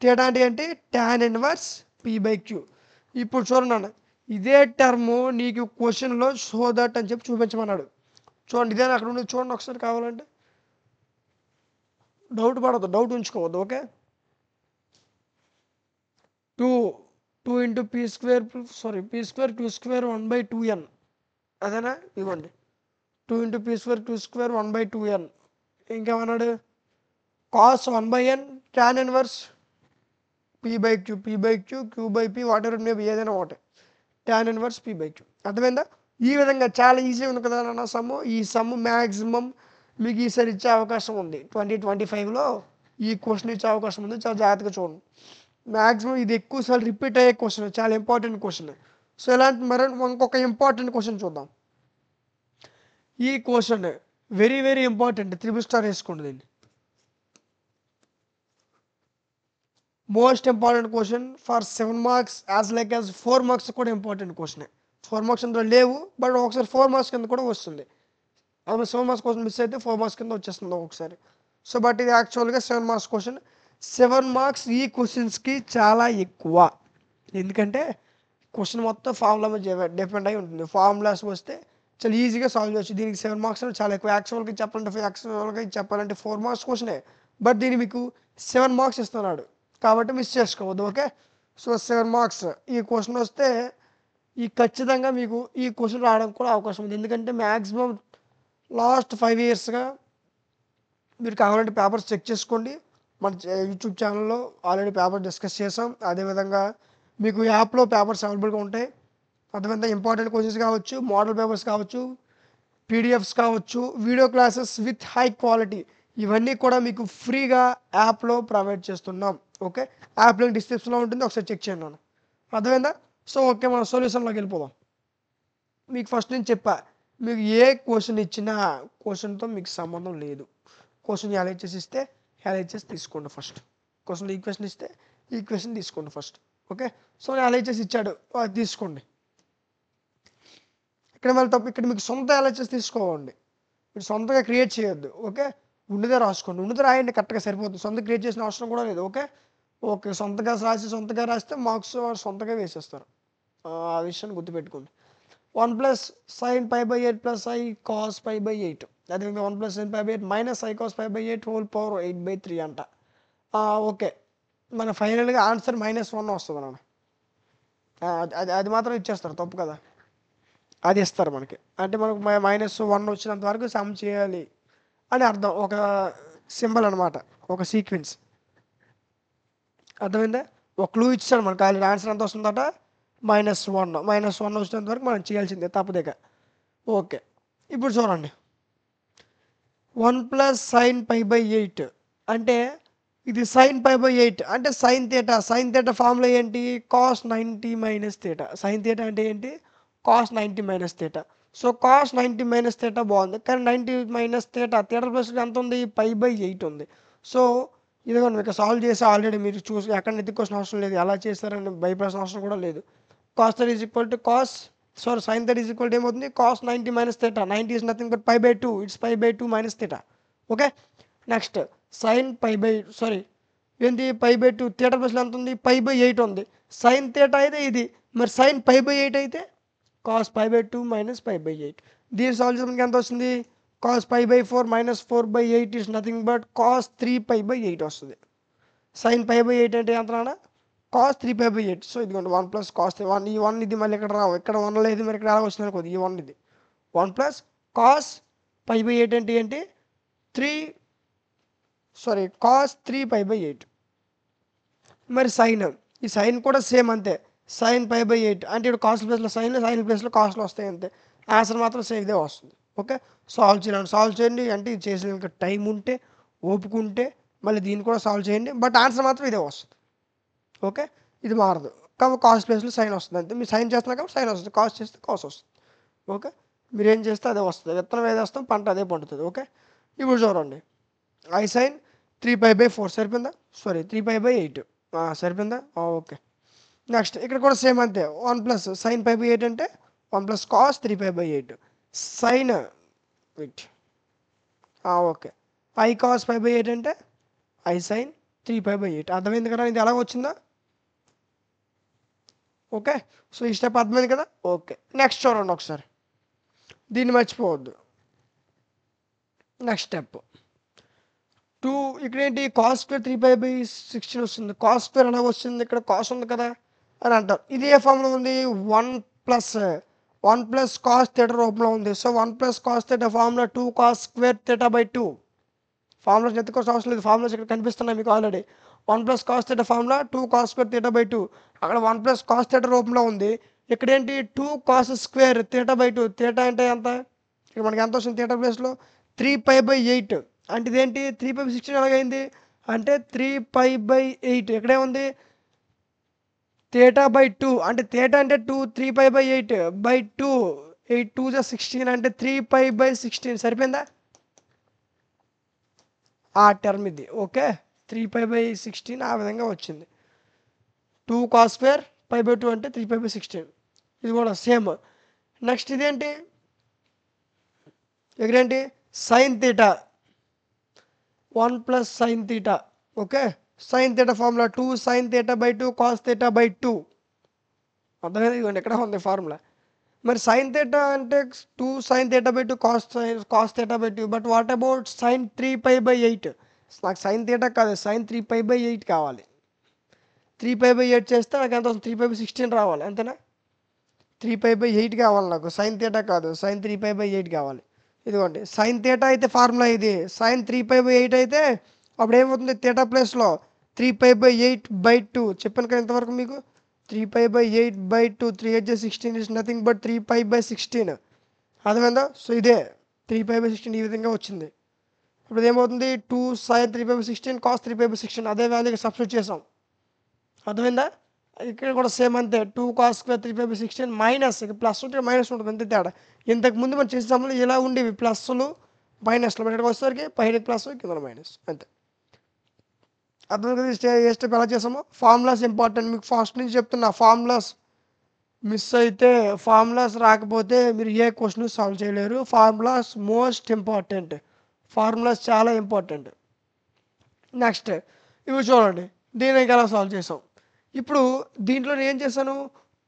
Speaker 1: Theta అంటే ఏంటి? tan inverse p/q. ఇప్పుడు చూడండి, ఇదే టర్ము నీకు క్వశ్చన్లో సో దట్ అని చెప్పి చూపించమన్నాడు. చూడండి, ఇదే అక్కడ ఉండేది చూడండి ఒకసారి కావాలంటే. డౌట్ పడద్దు, డౌట్ ఉంచుకోవద్దు. Okay, 2 into p square 2 square 1/2n. అదేనా? ఇవ్వండి, 2 into p square 2 square 1/2n. ఇంకేమన్నాడు? Cos 1/n tan inverse p/q. q/p వాటర్ మేబీ ఏదైనా ఒకటి, tan ఇన్వర్స్ p/q. అర్థమైందా? ఈ విధంగా చాలా ఈజీ ఉంది కదా నా సమ్ము. ఈ సమ్ము మ్యాక్సిమం మీకు ఈసారి ఇచ్చే అవకాశం ఉంది. 2025లో ఈ క్వశ్చన్ ఇచ్చే అవకాశం ఉంది. చాలా జాగ్రత్తగా చూడండి. మ్యాక్సిమం ఇది ఎక్కువసార్లు రిపీట్ అయ్యే క్వశ్చన్, చాలా ఇంపార్టెంట్ క్వశ్చన్. సో ఇలాంటి ఇంకొక ఇంపార్టెంట్ క్వశ్చన్ చూద్దాం. ఈ question very very important. 3 star వేసుకోండి దీన్ని. Most important question for 7 marks as like as 4 marks కూడా ఇంపార్టెంట్ క్వశ్చన్. 4 మార్క్స్ అందులో లేవు, బట్ ఒకసారి 4 మార్క్స్ కింద కూడా వస్తుంది. అదే 7 మార్క్స్ క్వశ్చన్ మిస్ అయితే 4 మార్క్స్ కింద వచ్చేస్తుంది ఒకసారి. సో బట్ ఇది యాక్చువల్గా 7 మార్క్స్ క్వశ్చన్. 7 మార్క్స్ ఈ క్వశ్చన్స్కి చాలా ఎక్కువ. ఎందుకంటే క్వశ్చన్ మొత్తం ఫార్ములా మీద డిపెండ్ అయి ఉంటుంది. ఫార్ములాస్ వస్తే చాలా ఈజీగా సాల్వ్ చేయొచ్చు. దీనికి 7 మార్క్స్ అంటే చాలా ఎక్కువ. యాక్చువల్గా చెప్పాలంటే 4 మార్క్స్ క్వశ్చనే, బట్ దీన్ని మీకు 7 మార్క్స్ ఇస్తున్నాడు కాబట్టి మిస్ చేసుకోవద్దు. ఓకే, సో 7 మార్క్స్ ఈ క్వశ్చన్ వస్తే ఖచ్చితంగా మీకు ఈ క్వశ్చన్ రావడానికి కూడా అవకాశం ఉంది. ఎందుకంటే మ్యాక్సిమం లాస్ట్ 5 ఇయర్స్గా మీరు కావాలంటే పేపర్స్ చెక్ చేసుకోండి. మన యూట్యూబ్ ఛానల్లో ఆల్రెడీ పేపర్ డిస్కస్ చేసాం. అదేవిధంగా మీకు యాప్లో పేపర్స్ అవైలబుల్గా ఉంటాయి. అదేవిధంగా ఇంపార్టెంట్ క్వశ్చన్స్ కావచ్చు, మోడల్ పేపర్స్ కావచ్చు, పీడిఎఫ్స్ కావచ్చు, video classes with high quality, ఇవన్నీ కూడా మీకు ఫ్రీగా యాప్లో ప్రొవైడ్ చేస్తున్నాం. ఓకే, యాప్ లింక్ డిస్క్రిప్షన్లో ఉంటుంది, ఒకసారి చెక్ చేయండి. అర్థమైందా? సో ఓకే, మనం సొల్యూషన్లోకి వెళ్ళిపోదాం. మీకు ఫస్ట్ నేను చెప్పా, మీకు ఏ క్వశ్చన్ ఇచ్చినా క్వశ్చన్తో మీకు సంబంధం లేదు. క్వశ్చన్ ఎల్హెచ్ఎస్ ఇస్తే ఎల్హెచ్ఎస్ తీసుకోండి ఫస్ట్. క్వశ్చన్ ఈక్వేషన్ ఇస్తే ఈక్వేషన్ తీసుకోండి ఫస్ట్. ఓకే, సో ఎల్హెచ్ఎస్ ఇచ్చాడు, అది తీసుకోండి. ఇక్కడ మళ్ళీ తప్పు, ఇక్కడ మీకు సొంత ఎల్హెచ్ఎస్ తీసుకోవండి, మీరు సొంతగా క్రియేట్ చేయొద్దు. ఓకే, ఉన్నదే రాసుకోండి, ఉన్నదే రాయండి, కరెక్ట్గా సరిపోతుంది. సొంత క్రియేట్ చేసిన అవసరం కూడా లేదు. ఓకే, సొంతగా రాస్తే మార్క్స్ సొంతగా వేసేస్తారు. ఆ విషయాన్ని గుర్తుపెట్టుకోండి. 1 + sin π/8 + i cos π/8. అదేవిధంగా 1 + sin π/8 - i cos π/8 whole power 8/3 అంట. ఓకే, మన ఫైనల్గా ఆన్సర్ -1 వస్తుంది అన్న. అది మాత్రం ఇచ్చేస్తారు, తప్పు కదా, అది ఇస్తారు మనకి. అంటే మనకు -1 వచ్చినంత వరకు సమ్ చేయాలి అని అర్థం. ఒక సింబల్ అనమాట, ఒక సీక్వెన్స్. అర్థమైందా? ఒక క్లూ ఇచ్చాడు మనకు. ఆల్రెడీ ఆన్సర్ ఎంత వస్తుందట? -1 వచ్చినంత వరకు మనం చేయాల్సిందే, తప్పదేక. ఓకే, ఇప్పుడు చూడండి, 1 + sin π/8 అంటే ఇది sin π/8 అంటే sin θ ఫార్ములా ఏంటి? cos 90 - θ. sin θ అంటే ఏంటి? cos 90 - θ. సో cos 90 - θ బాగుంది, కానీ 90 - θ ప్లస్ ఎంత ఉంది? π/8 ఉంది. సో ఇదిగోండి, మీకు సాల్వ్ చేసి ఆల్రెడీ మీరు చూసి ఎక్కడ ఎత్తుకోవాల్సిన అవసరం లేదు, ఎలా చేస్తారని భయపడాల్సిన అవసరం కూడా లేదు. sin θ is equal to ఏమవుతుంది? cos 90 - θ. 90 is nothing but π/2. It's π/2 - θ. Okay, next sin ఏంటి? π/2. థీటా ప్లస్లో ఎంత ఉంది? π/8 ఉంది. sin θ అయితే ఇది, మరి sin π/8 అయితే cos π/2 - π/8. దీని సాల్వ్ చేయడానికి ఎంత వస్తుంది? cos π/4 - 4/8 is nothing but cos 3π/8 వస్తుంది. sin π/8 అంటే ఎంత నాన్న? cos 3π/8. సో ఇదిగోండి 1 + cos 1. ఈ 1 ఇది మళ్ళీ ఇక్కడ రావు, ఇక్కడ 1 లేదు, మరి ఇక్కడ ఎలా వస్తుంది అనుకోదు. ఈ 1 ఇది 1 + cos π/8 అంటే ఏంటి? cos 3π/8. మరి సైన్, ఈ సైన్ కూడా సేమ్ అంతే. sin π/8 అంటే ఇక్కడ కాస్ట్ ప్లేస్లో సైన్ ప్లేస్లో కాస్ట్లు వస్తాయి అంతే. ఆన్సర్ మాత్రం సేమ్ ఇదే వస్తుంది. ఓకే, సాల్వ్ చేయండి అంటే ఇది చేసిన ఇంకా టైం ఉంటే ఓపిక ఉంటే మళ్ళీ దీన్ని కూడా సాల్వ్ చేయండి, బట్ ఆన్సర్ మాత్రం ఇదే వస్తుంది. ఓకే, ఇది మారదు కాబట్టి కాస్ట్ ప్లేస్లో సైన్ వస్తుంది అంతే. మీరు సైన్ చేస్తున్నా కాబట్టి సైన్ వస్తుంది, కాస్ట్ చేస్తే కాస్ట్ వస్తుంది. ఓకే, మీరు ఏం చేస్తే అదే వస్తుంది, విత్తనం ఏది వేస్తాం పంట అదే పండుతుంది. ఓకే, ఇప్పుడు చూడండి I sin 3π/4 సరిపోయిందా, సారీ 3π/8 సరిపోయిందా. ఓకే, నెక్స్ట్ ఇక్కడ కూడా సేమ్ అంతే, 1 ప్లస్ sin π/8 అంటే 1 ప్లస్ కాస్ 3π/8 సైన్ విట్. ఓకే, I cos π/8 అంటే I sin 3π/8. అర్థమైంది కదా ఇది ఎలా వచ్చిందా. ఓకే, సో ఈ స్టెప్ అర్థమైంది కదా. ఓకే, నెక్స్ట్ చూడండి ఒకసారి, దీన్ని మర్చిపోవద్దు. నెక్స్ట్ స్టెప్ 2 ఇక్కడ ఏంటి కాస్ స్క్వేర్ 3π/16 వస్తుంది. కాస్ స్క్వేర్ ఎలా వస్తుంది, ఇక్కడ కాస్ ఉంది కదా అని అంటారు. ఇది ఏ ఫామ్లో ఉంది, 1 ప్లస్ కాస్ థీటా రూపంలో ఉంది. So 1 plus cos theta formula 2 cos square theta. Formulas ఎత్తుకోవాల్సిన అవసరం లేదు, ఫార్ములాస్ ఇక్కడ కనిపిస్తున్నాయి మీకు ఆల్రెడీ. 1 plus cos theta formula 2 cos square theta. అక్కడ 1 ప్లస్ కాస్ థీటా రూపంలో ఉంది, ఇక్కడ ఏంటి 2 కాస్ స్క్వేర్ థీటా/2. థీటా అంటే ఎంత, ఇక్కడ మనకి ఎంత వస్తుంది థీటా ప్లేస్లో 3π/8. అంటే ఇదేంటి 3π/16 ఎలాగైంది అంటే 3π/8 ఇక్కడే ఉంది థీటా/2 అంటే థీటా అంటే 3π/8/2 8 2 16 అంటే 3π/16 సరిపోయిందా ఆ టర్మ్ ఇది. ఓకే, 3π/16 ఆ విధంగా వచ్చింది. 2 కాస్ స్క్వేర్ π/2 అంటే 3π/16. ఇది కూడా సేమ్. నెక్స్ట్ ఇదేంటి ఇక్కడేంటి sine theta 1 plus sine theta. Okay, sine theta formula 2 sine theta cos theta. అర్థమైంది, ఇవ్వండి ఎక్కడ ఉంది ఫార్ములా. మరి సైన్ థీటా అంటే 2 sine theta cos theta. But what about sine 3π/8. నాకు సైన్ థీటా కాదు, సైన్ 3π/8 కావాలి. 3π/8 చేస్తే నాకు ఎంత వస్తుంది 3π/16 రావాలి అంతేనా. 3π/8 కావాలి నాకు, సైన్ థీటా కాదు, సైన్ 3π/8 కావాలి. ఇదిగోండి సైన్ థీటా అయితే ఫార్ములా ఇది, సైన్ 3π/8 అయితే అప్పుడు ఏమవుతుంది థీటా ప్లేస్లో 3π/8/2 చెప్పాను కదా ఇంతవరకు మీకు. 3π/8/2 3/16 ఇస్ నథింగ్ బట్ 3π/16. అర్థమైందా. సో ఇదే 3π/16 ఈ విధంగా వచ్చింది. ఇప్పుడు ఏమవుతుంది 2 సైన్ 3π/16 కాస్ 3π/16 అదే వాల్యూకి సబ్స్టిట్యూట్ చేసాం. అర్థమైందా. ఇక్కడ కూడా సేమ్ అంతే 2 కాస్ స్క్వేర్ 3π/16 మైనస్ ఇక ప్లస్ ఉంటే మైనస్ ఉంటుంది అంతే తేడా. ఇంతకు ముందు మనం చేసే సమయంలో ఇలా ఉండేవి ప్లస్లు మైనస్లు, బట్ ఇక్కడికి వచ్చేసరికి పైన ప్లస్ కింద మైనస్ అంతే. అర్థమైంది కదా ఏ స్టెప్ ఎలా చేసామో. ఫార్ములాస్ ఇంపార్టెంట్, మీకు ఫస్ట్ నుంచి చెప్తున్నా. ఫార్ములాస్ మిస్ అయితే ఫార్ములాస్ రాకపోతే మీరు ఏ క్వశ్చన్ సాల్వ్ చేయలేరు. ఫార్ములాస్ మోస్ట్ ఇంపార్టెంట్, ఫార్ములాస్ చాలా ఇంపార్టెంట్. నెక్స్ట్ ఇవి చూడండి, దీనికి ఎలా సాల్వ్ చేసాం. ఇప్పుడు దీంట్లో నేను ఏం చేశాను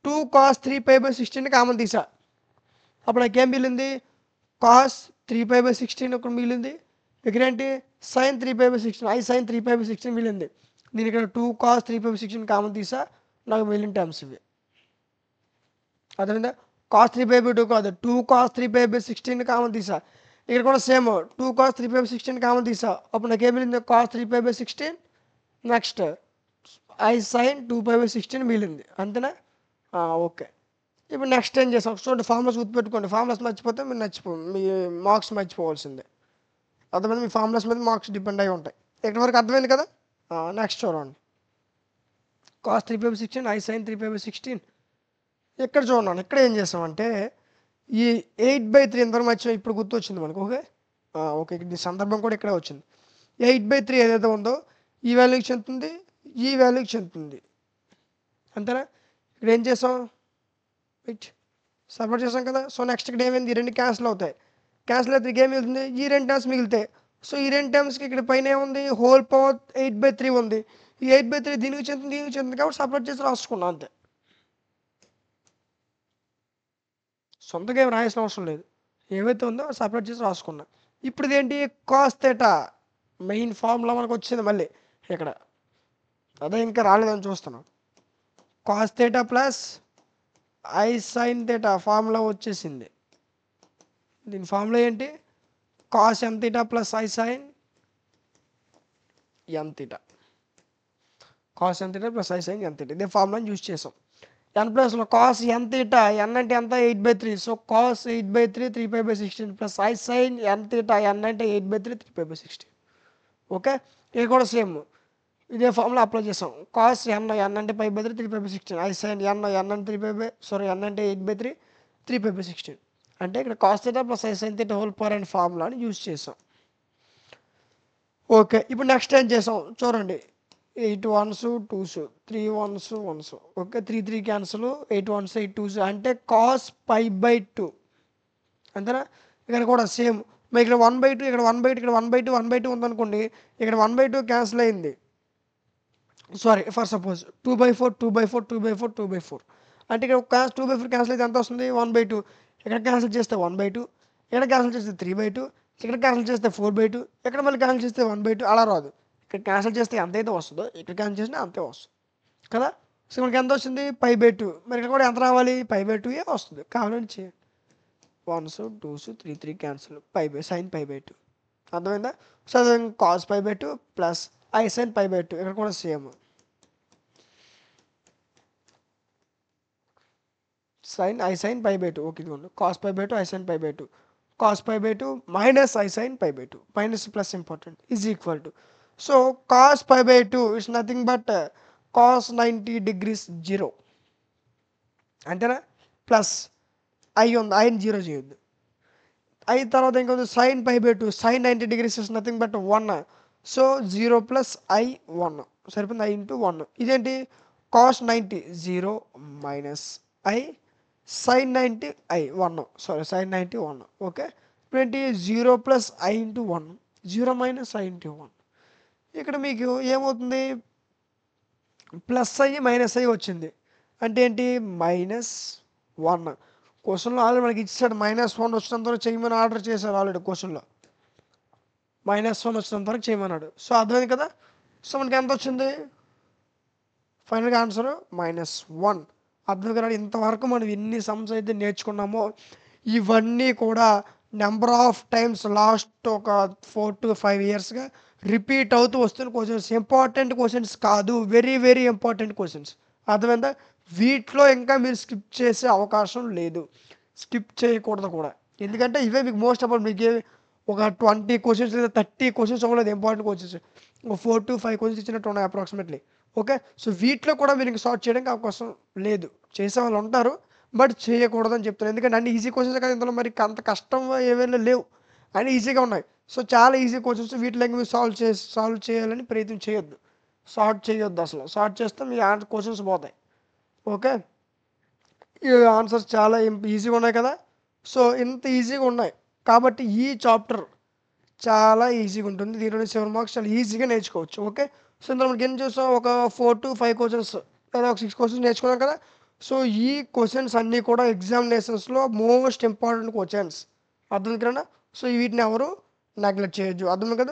Speaker 1: 2 కాస్ 3π/16 కామన్ తీసా. అప్పుడు నాకేం మిగిలింది కాస్ 3π/16 ఒకటి మిగిలింది. ఇక్కడ ఏంటి సైన్ 3π/16 I sin 3π/16 మిగిలింది. నేను ఇక్కడ 2 కాస్ 3π/16 కామన్ తీసా, నాకు మిగిలిన టర్మ్స్ ఇవి. అర్థమైందా. కాస్ 3π/2 కాదు 2 కాస్ 3π/16 కామన్ తీసా. ఇక్కడ కూడా సేమ్ 2 కాస్ 3π/16 కామన్ తీసా, అప్పుడు నాకేం మిగిలింది కాస్ 3π/16. నెక్స్ట్ I sin 2π/16 మిగిలింది అంతేనా. ఓకే, ఇప్పుడు నెక్స్ట్ ఏం చేస్తాం చూడండి. ఫార్ములాస్ గుర్తుపెట్టుకోండి, ఫార్ములాస్ మర్చిపోతే మీరు మీ మార్క్స్ మర్చిపోవాల్సిందే. అర్థమైంది, మీ ఫార్ములాస్ మీద మార్క్స్ డిపెండ్ అయి ఉంటాయి. ఎక్కడి వరకు అర్థమైంది కదా. నెక్స్ట్ చూడండి కాస్ 3π/16 I sin 3π/16. ఇక్కడ చూడండి ఇక్కడ ఏం చేస్తామంటే ఈ 8/3 ఎంతవరకు మర్చిపో ఇప్పుడు గుర్తొచ్చింది మనకు. ఓకే ఓకే, ఈ సందర్భం కూడా ఇక్కడే వచ్చింది. 8/3 ఏదైతే ఉందో ఈ వాల్యూకి చెందుతుంది, ఈ వాల్యూకి చెందుతుంది అంతేనా. ఇక్కడ ఏం చేసాం సపరేట్ చేసాం కదా. సో నెక్స్ట్ ఇక్కడ ఏమైంది, ఈ రెండు క్యాన్సిల్ అవుతాయి. క్యాన్సిల్ అయితే గేమ్ వెళ్తుంది, ఈ రెండు టర్మ్స్ మిగులుతాయి. సో ఈ రెండు టర్మ్స్కి ఇక్కడ పైన ఏముంది హోల్ పవర్ 8/3 ఉంది. ఈ 8/3 దీనికి చెందుతుంది కాబట్టి సపరేట్ చేసి రాసుకున్నాం అంతే. సొంతగా ఏమి రాయాల్సిన అవసరం లేదు, ఏవైతే ఉందో సపరేట్ చేసి రాసుకున్నా. ఇప్పుడు ఇదేంటి కాస్ థీటా మెయిన్ ఫార్ములా మనకు వచ్చింది మళ్ళీ ఇక్కడ, అదే ఇంకా రాలేదని చూస్తున్నాం. Cos theta plus I sin theta formula వచ్చేసింది. దీని ఫార్ములా ఏంటి cos m theta plus I sin m theta. Cos m theta plus I sin m theta ఇదే ఫార్ములాని యూజ్ చేసాం. ఎన్ ప్లస్లో కాస్ ఎన్ తీటా ఎన్ అంటే ఎంత 8/3 so cos 8/3 3π/16 plus i sine n theta n అంటే 8/3 3π/16 okay ఇది కూడా same ఇదే formula apply చేసాం కాస్ ఎన్ అంటే π/3 3π/16 ఐ సైన్ ఎన్ అంటే 3π ఎన్ అంటే 8/3 3π/16 అంటే ఇక్కడ cos theta plus i sine theta whole power and ఫార్ములాని యూజ్ చేసాం ఓకే ఇప్పుడు నెక్స్ట్ ఏం చేసాం చూడండి 8 1s 2s 3 1s 1s okay 3 3 cancel 8 1s 8 2s అంటే కాస్ π/2 అంతేనా ఇక్కడ కూడా సేమ్ మరి ఇక్కడ 1/2 ఇక్కడ 1/2 ఇక్కడ 1/2 1/2 ఉందనుకోండి ఇక్కడ 1/2 క్యాన్సిల్ అయింది సారీ ఫర్ సపోజ్ 2/4 2/4 2/4 2/4 అంటే ఇక్కడ 2/4 క్యాన్సిల్ అయితే ఎంత వస్తుంది 1/2 ఇక్కడ క్యాన్సిల్ చేస్తే 1/2 ఇక్కడ క్యాన్సిల్ చేస్తే 3/2 ఇక్కడ క్యాన్సిల్ చేస్తే 4/2 ఇక్కడ మళ్ళీ క్యాన్సిల్ చేస్తే 1/2 అలా రాదు ఇక్కడ క్యాన్సిల్ చేస్తే ఎంతైతే వస్తుందో ఇక్కడ క్యాన్సిల్ చేసినా అంతే వస్తుంది కదా సో మనకి ఎంత వచ్చింది π/2 మరి ఇక్కడ కూడా ఎంత రావాలి π/2 వస్తుంది కావాలని చేయండి 1s 2s 3 3 క్యాన్సిల్ సైన్ π/2 అర్థమైందా so cos π/2 plus i sine π/2 ఇక్కడ కూడా same sine i sine π/2 okay ఇదిగోండి cos π/2 i sine π/2 cos π/2 minus i sine π/2 minus plus important is equal to so cos π/2 it's nothing but cos 90 degrees 0 అంతేనా plus I ఉంది ఐని 0 చేయొద్దు i తర్వాత ఇంకొంది sine π/2 sine 90 degrees is nothing but 1 so 0 plus i 1 సరిపోయింది i into 1 ఇదేంటి cos 90 0 minus i sine 90 i 1 sorry sine 90 1 okay ఇప్పుడు ఏంటి 0 plus i into 1 0 minus i into 1 ఇక్కడ మీకు ఏమవుతుంది ప్లస్ ఐ మైనస్ ఐ వచ్చింది అంటే ఏంటి -1 క్వశ్చన్లో ఆల్రెడీ మనకి ఇచ్చాడు -1 వచ్చినంత వరకు చేయమని ఆర్డర్ చేశారు ఆల్రెడీ క్వశ్చన్లో -1 వచ్చినంత వరకు చేయమన్నాడు సో అర్థమైంది కదా సో మనకి ఎంత వచ్చింది ఫైనల్గా ఆన్సర్ -1 అర్థం కదా ఇంతవరకు మనం ఎన్ని సమ్స్ అయితే నేర్చుకున్నామో ఇవన్నీ కూడా నెంబర్ ఆఫ్ టైమ్స్ లాస్ట్ ఒక 4 to 5 ఇయర్స్గా రిపీట్ అవుతూ వస్తున్న క్వశ్చన్స్ ఇంపార్టెంట్ క్వశ్చన్స్ కాదు వెరీ వెరీ ఇంపార్టెంట్ క్వశ్చన్స్ అర్థమైందా వీటిలో ఇంకా మీరు స్కిప్ చేసే అవకాశం లేదు స్కిప్ చేయకూడదు కూడా ఎందుకంటే ఇవే మీకు మోస్ట్ ఆఫ్ ఆల్ మీకు ఒక 20 క్వశ్చన్స్ లేదా 30 క్వశ్చన్స్ అవ్వలేదు ఇంపార్టెంట్ క్వశ్చన్స్ ఒక 4 to 5 క్వశ్చన్స్ ఇచ్చినట్టు ఉన్నాయి అప్రాక్సిమేట్లీ ఓకే సో వీటిలో కూడా మీరు సార్ట్ చేయడానికి అవకాశం లేదు చేసే వాళ్ళు ఉంటారు బట్ చేయకూడదని చెప్తాను ఎందుకంటే అన్ని ఈజీ క్వశ్చన్స్ కదా ఇందులో మరి అంత కష్టం ఏమైనా లేవు అన్నీ ఈజీగా ఉన్నాయి సో చాలా ఈజీ క్వశ్చన్స్ వీటిలో మీరు సాల్వ్ చేయాలని ప్రయత్నం చేయొద్దు సార్ట్ చేయొద్దు అసలు సార్ట్ చేస్తే మీ క్వశ్చన్స్ పోతాయి ఓకే ఈ ఆన్సర్స్ చాలా ఈజీగా ఉన్నాయి కదా సో ఇంత ఈజీగా ఉన్నాయి కాబట్టి ఈ చాప్టర్ చాలా ఈజీగా ఉంటుంది దీనిలో 7 మార్క్స్ చాలా ఈజీగా నేర్చుకోవచ్చు ఓకే సో ఇందులో మనకి ఏం చూసాం ఒక 4 to 5 క్వశ్చన్స్ లేదా ఒక 6 క్వశ్చన్స్ నేర్చుకున్నాం కదా సో ఈ క్వశ్చన్స్ అన్నీ కూడా ఎగ్జామినేషన్స్లో మోస్ట్ ఇంపార్టెంట్ క్వశ్చన్స్ అర్థం కదా సో వీటిని ఎవరు నెగ్లెక్ట్ చేయొచ్చు అర్థం కదా